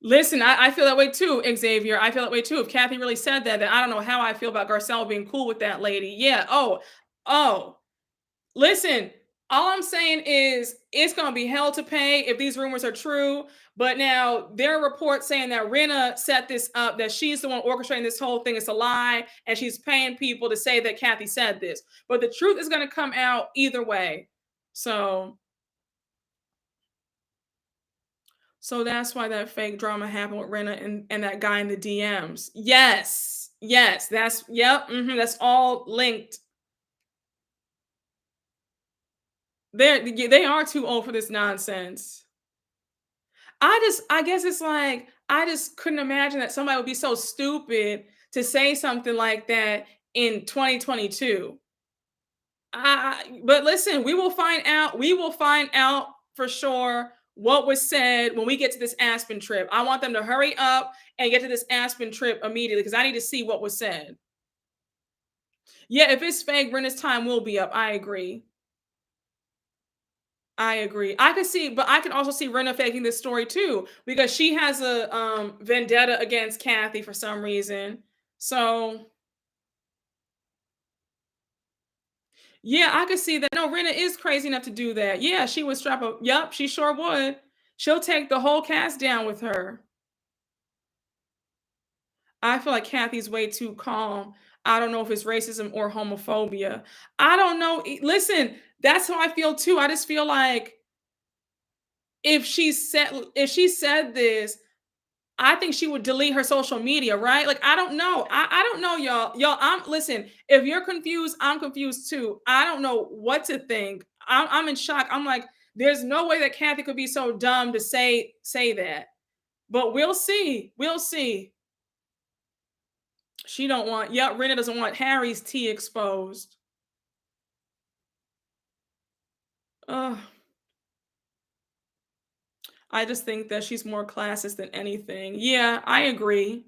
Listen, I feel that way too, Xavier. I feel that way too. If Kathy really said that, then I don't know how I feel about Garcelle being cool with that lady. Yeah. Oh, listen, all I'm saying is it's going to be hell to pay if these rumors are true. But now there are reports saying that Rena set this up, that she's the one orchestrating this whole thing. It's a lie, and she's paying people to say that Kathy said this. But the truth is going to come out either way. So, so that's why that fake drama happened with Rena and that guy in the DMs. Yes, that's all linked. They are too old for this nonsense. I guess it's like I just couldn't imagine that somebody would be so stupid to say something like that in 2022. But listen, we will find out. We will find out for sure what was said when we get to this Aspen trip. I want them to hurry up and get to this Aspen trip immediately because I need to see what was said. Yeah, if it's fake, Brenda's time will be up. I agree. I agree. I could see, but I can also see Rena faking this story too because she has a vendetta against Kathy for some reason. So yeah, I could see that. No, Rena is crazy enough to do that. Yeah, she would strap up. Yup, she sure would. She'll take the whole cast down with her. I feel like Kathy's way too calm. I don't know if it's racism or homophobia. I don't know. Listen, that's how I feel too. I just feel like if she said this, I think she would delete her social media, right? Like, I don't know. I don't know, y'all. Y'all, listen, if you're confused, I'm confused too. I don't know what to think. I'm in shock. I'm like, there's no way that Kathy could be so dumb to say that. But we'll see. We'll see. She don't want, yeah, Rena doesn't want Harry's tea exposed. Ugh. I just think that she's more classist than anything. Yeah, I agree.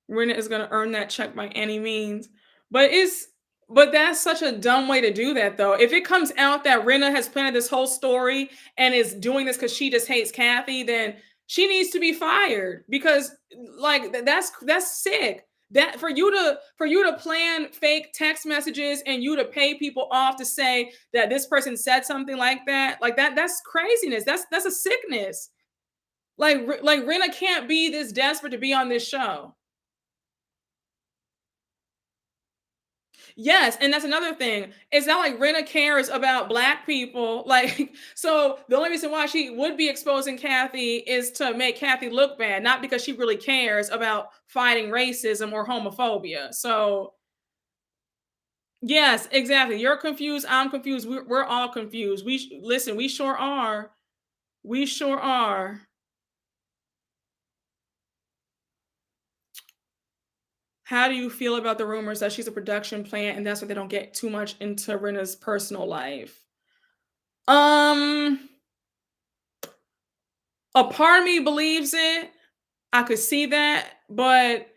Rena is gonna earn that check by any means. But it's but that's such a dumb way to do that though. If it comes out that Rena has planted this whole story and is doing this because she just hates Kathy, then she needs to be fired because like that's sick. That for you to plan fake text messages and you to pay people off to say that this person said something like that's craziness. That's a sickness. Like Rena can't be this desperate to be on this show. Yes, and that's another thing. It's not like Rena cares about black people. Like, so the only reason why she would be exposing Kathy is to make Kathy look bad, not because she really cares about fighting racism or homophobia. So, yes, exactly. You're confused. I'm confused. We're all confused. Listen, we sure are. We sure are. How do you feel about the rumors that she's a production plant and that's why they don't get too much into Rena's personal life? Um, a part of me believes it. I could see that, but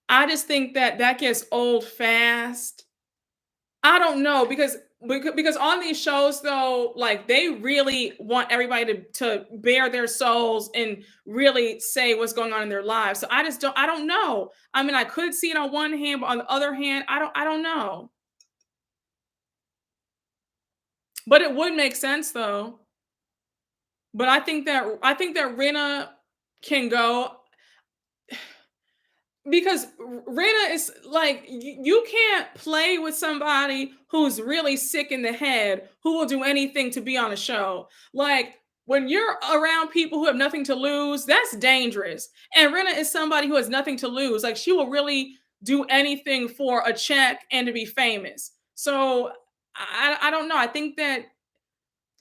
I just think that that gets old fast. I don't know because on these shows though, like they really want everybody to bare their souls and really say what's going on in their lives. So I don't know. I mean, I could see it on one hand, but on the other hand, I don't know. But it would make sense though. But I think that Rena can go because Rena is like you can't play with somebody who's really sick in the head who will do anything to be on a show. Like when you're around people who have nothing to lose, that's dangerous. And Rena is somebody who has nothing to lose. Like she will really do anything for a check and to be famous. So I don't know. I think that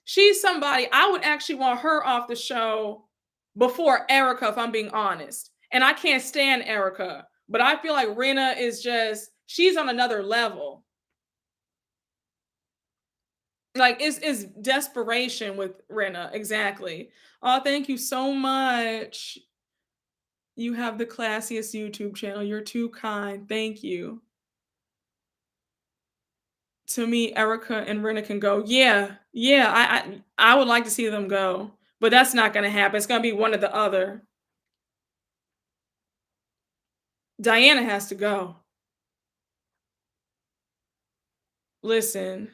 she's somebody I would actually want her off the show before Erica, if I'm being honest. And I can't stand Erica, but I feel like Rena is just she's on another level. Like it's desperation with Rena, exactly. Oh, thank you so much. You have the classiest YouTube channel. You're too kind. Thank you. To me, Erica and Rena can go. Yeah, yeah. I would like to see them go, but that's not gonna happen. It's gonna be one or the other. Diana has to go. Listen,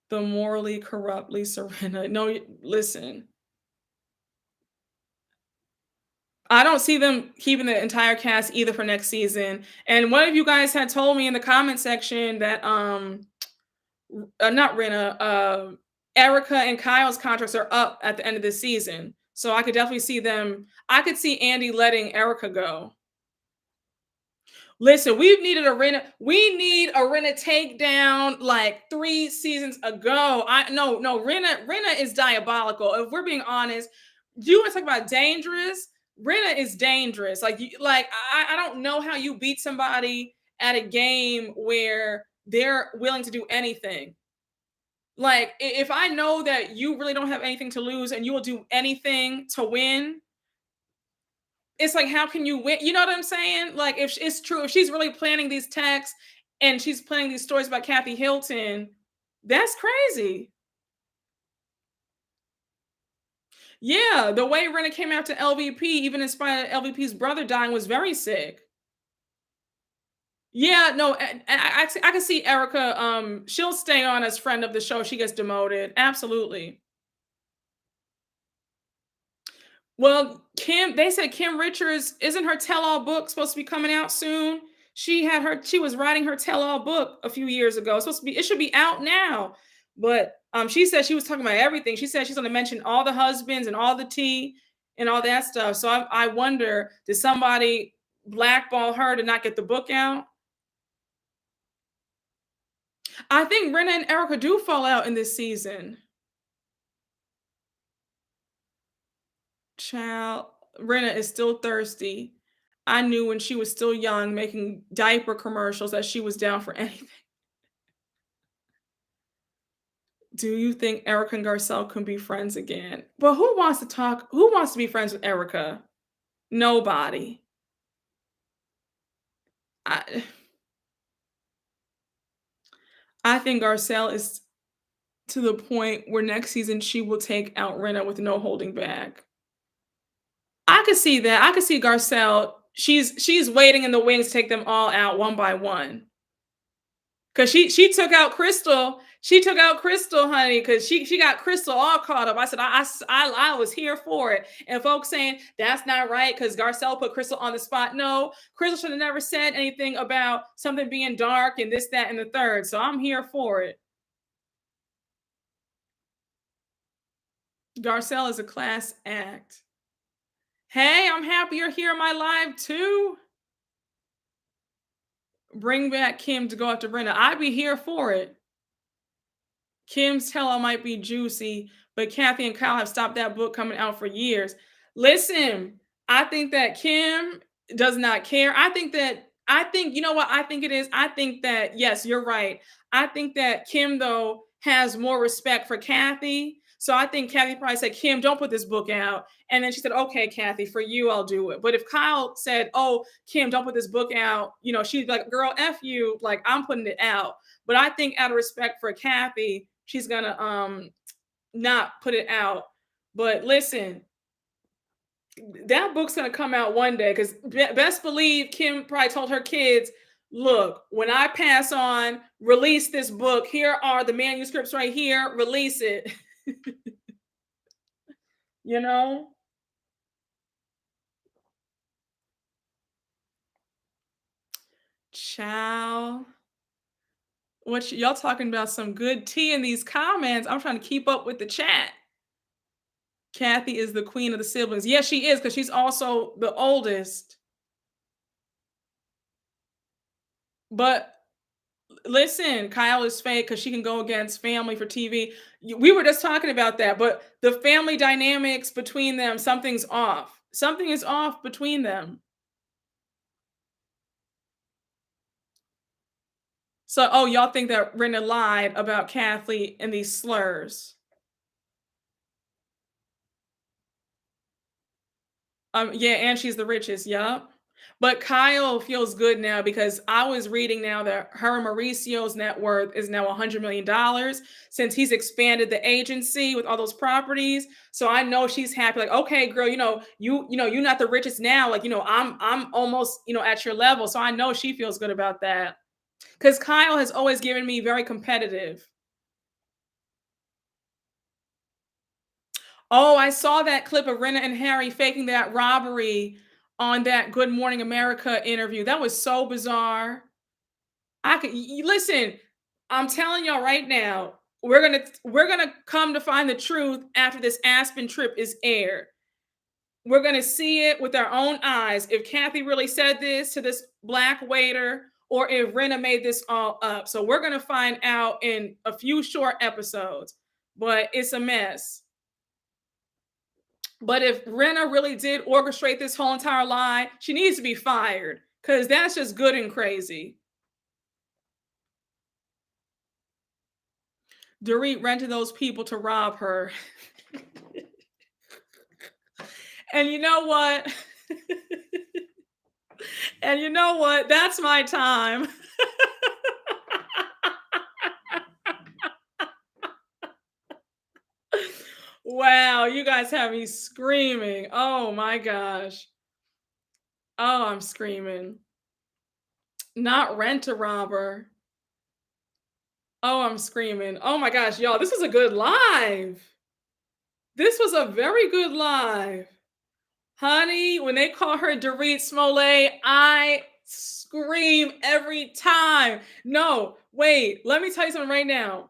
the morally corruptly Serena. No, listen. I don't see them keeping the entire cast either for next season. And one of you guys had told me in the comment section that not Rena, Erica and Kyle's contracts are up at the end of this season. So I could definitely see them. I could see Andy letting Erica go. Listen, we need a Rena takedown like 3 seasons ago. I no, Rena is diabolical. If we're being honest, you want to talk about dangerous? Rinna is dangerous. Like, I don't know how you beat somebody at a game where they're willing to do anything. Like, if I know that you really don't have anything to lose and you will do anything to win, it's like, how can you win? You know what I'm saying? Like, if it's true, if she's really planning these texts and she's planning these stories about Kathy Hilton, that's crazy. Yeah, the way Rinna came out to LVP, even in spite of LVP's brother dying, was very sick. Yeah, no, and I can see Erica. She'll stay on as friend of the show. She gets demoted. Absolutely. Well, they said Kim Richards, isn't her tell-all book supposed to be coming out soon? She was writing her tell-all book a few years ago. It should be out now. But she said she was talking about everything. She said she's going to mention all the husbands and all the tea and all that stuff. So I wonder, did somebody blackball her to not get the book out? I think Rinna and Erica do fall out in this season. Child, Rinna is still thirsty. I knew when she was still young, making diaper commercials, that she was down for anything. Do you think Erica and Garcelle can be friends again? But who wants to talk? Who wants to be friends with Erica? Nobody. I I think Garcelle is to the point where next season she will take out Rinna with no holding back. I could see that. I could see Garcelle. She's waiting in the wings to take them all out one by one. Cause she took out Crystal. She took out Crystal, honey, because she got Crystal all caught up. I said I was here for it, and folks saying that's not right because Garcelle put Crystal on the spot. No, Crystal should have never said anything about something being dark and this, that, and the third. So I'm here for it. Garcelle is a class act. Hey, I'm happy you're here in my live too. Bring back Kim to go after Brenda. I'd be here for it. Kim's tell-all might be juicy, but Kathy and Kyle have stopped that book coming out for years. Listen, I think that Kim does not care. I think you know what I think it is. I think that yes, you're right. I think that Kim though has more respect for Kathy. So I think Kathy probably said, Kim, don't put this book out. And then she said, okay, Kathy, for you, I'll do it. But if Kyle said, oh, Kim, don't put this book out, she'd be like, girl, F you, like I'm putting it out. But I think out of respect for Kathy, she's gonna not put it out. But listen, that book's gonna come out one day because best believe Kim probably told her kids, look, when I pass on, release this book. Here are the manuscripts right here, release it. you know? Ciao. Y'all talking about some good tea in these comments. I'm trying to keep up with the chat. Kathy is the queen of the siblings. Yes, she is, because she's also the oldest. But listen, Kyle is fake because she can go against family for TV. We were just talking about that, but the family dynamics between them, something's off. Something is off between them. So, oh, y'all think that Rinna lied about Kathy and these slurs. Yeah, and she's the richest. Yup. But Kyle feels good now because I was reading now that her and Mauricio's net worth is now $100 million since he's expanded the agency with all those properties. So I know she's happy. Like, okay, girl, you're not the richest now. Like, I'm almost, at your level. So I know she feels good about that. Because Kyle has always given me very competitive. Oh, I saw that clip of Rinna and Harry faking that robbery on that Good Morning America interview. That was so bizarre. Listen. I'm telling y'all right now, we're gonna come to find the truth after this Aspen trip is aired. We're gonna see it with our own eyes. If Kathy really said this to this black waiter, or if Rinna made this all up. So we're gonna find out in a few short episodes. But it's a mess. But if Rena really did orchestrate this whole entire lie, she needs to be fired because that's just good and crazy. Dorit rented those people to rob her. And you know what? And you know what? That's my time. Wow, you guys have me screaming. Oh my gosh. Oh, I'm screaming. Not rent a robber. Oh, I'm screaming. Oh my gosh, y'all, this was a good live. This was a very good live. Honey, when they call her Dorit Smollett, I scream every time. No, wait, let me tell you something right now.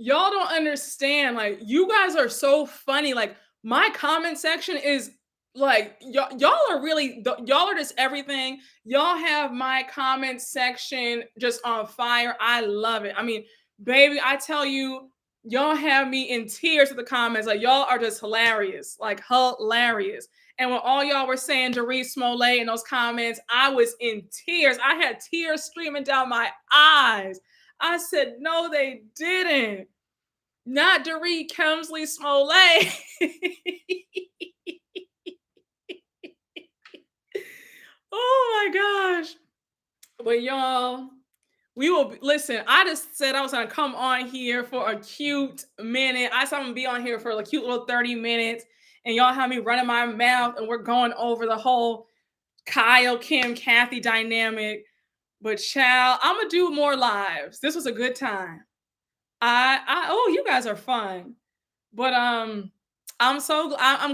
Y'all don't understand. Like, you guys are so funny. Like, my comment section is like, y'all are really, y'all are just everything. Y'all have my comment section just on fire. I love it. I mean, baby, I tell you, y'all have me in tears with the comments. Like, y'all are just hilarious. Like, hilarious. And when all y'all were saying Dorit Smollett in those comments, I was in tears. I had tears streaming down my eyes. I said, no, they didn't. Not Dorit Kemsley Smollett. Oh my gosh. But y'all, we will listen. I just said I was gonna come on here for a cute minute. I said I'm gonna be on here for a cute little 30 minutes, and y'all have me running my mouth, and we're going over the whole Kyle, Kim, Kathy dynamic. But child, I'm gonna do more lives. This was a good time. Oh, you guys are fun. But I'm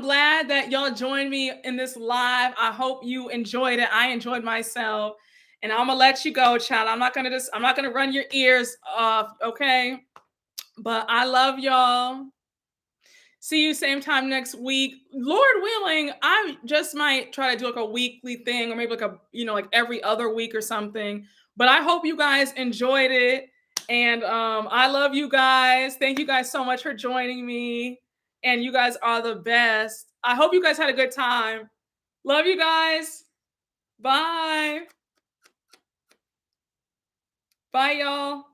glad that y'all joined me in this live. I hope you enjoyed it. I enjoyed myself. And I'm gonna let you go, child. I'm not gonna run your ears off, okay? But I love y'all. See you same time next week. Lord willing, I just might try to do like a weekly thing or maybe like a, like every other week or something. But I hope you guys enjoyed it. And I love you guys. Thank you guys so much for joining me. And you guys are the best. I hope you guys had a good time. Love you guys. Bye. Bye, y'all.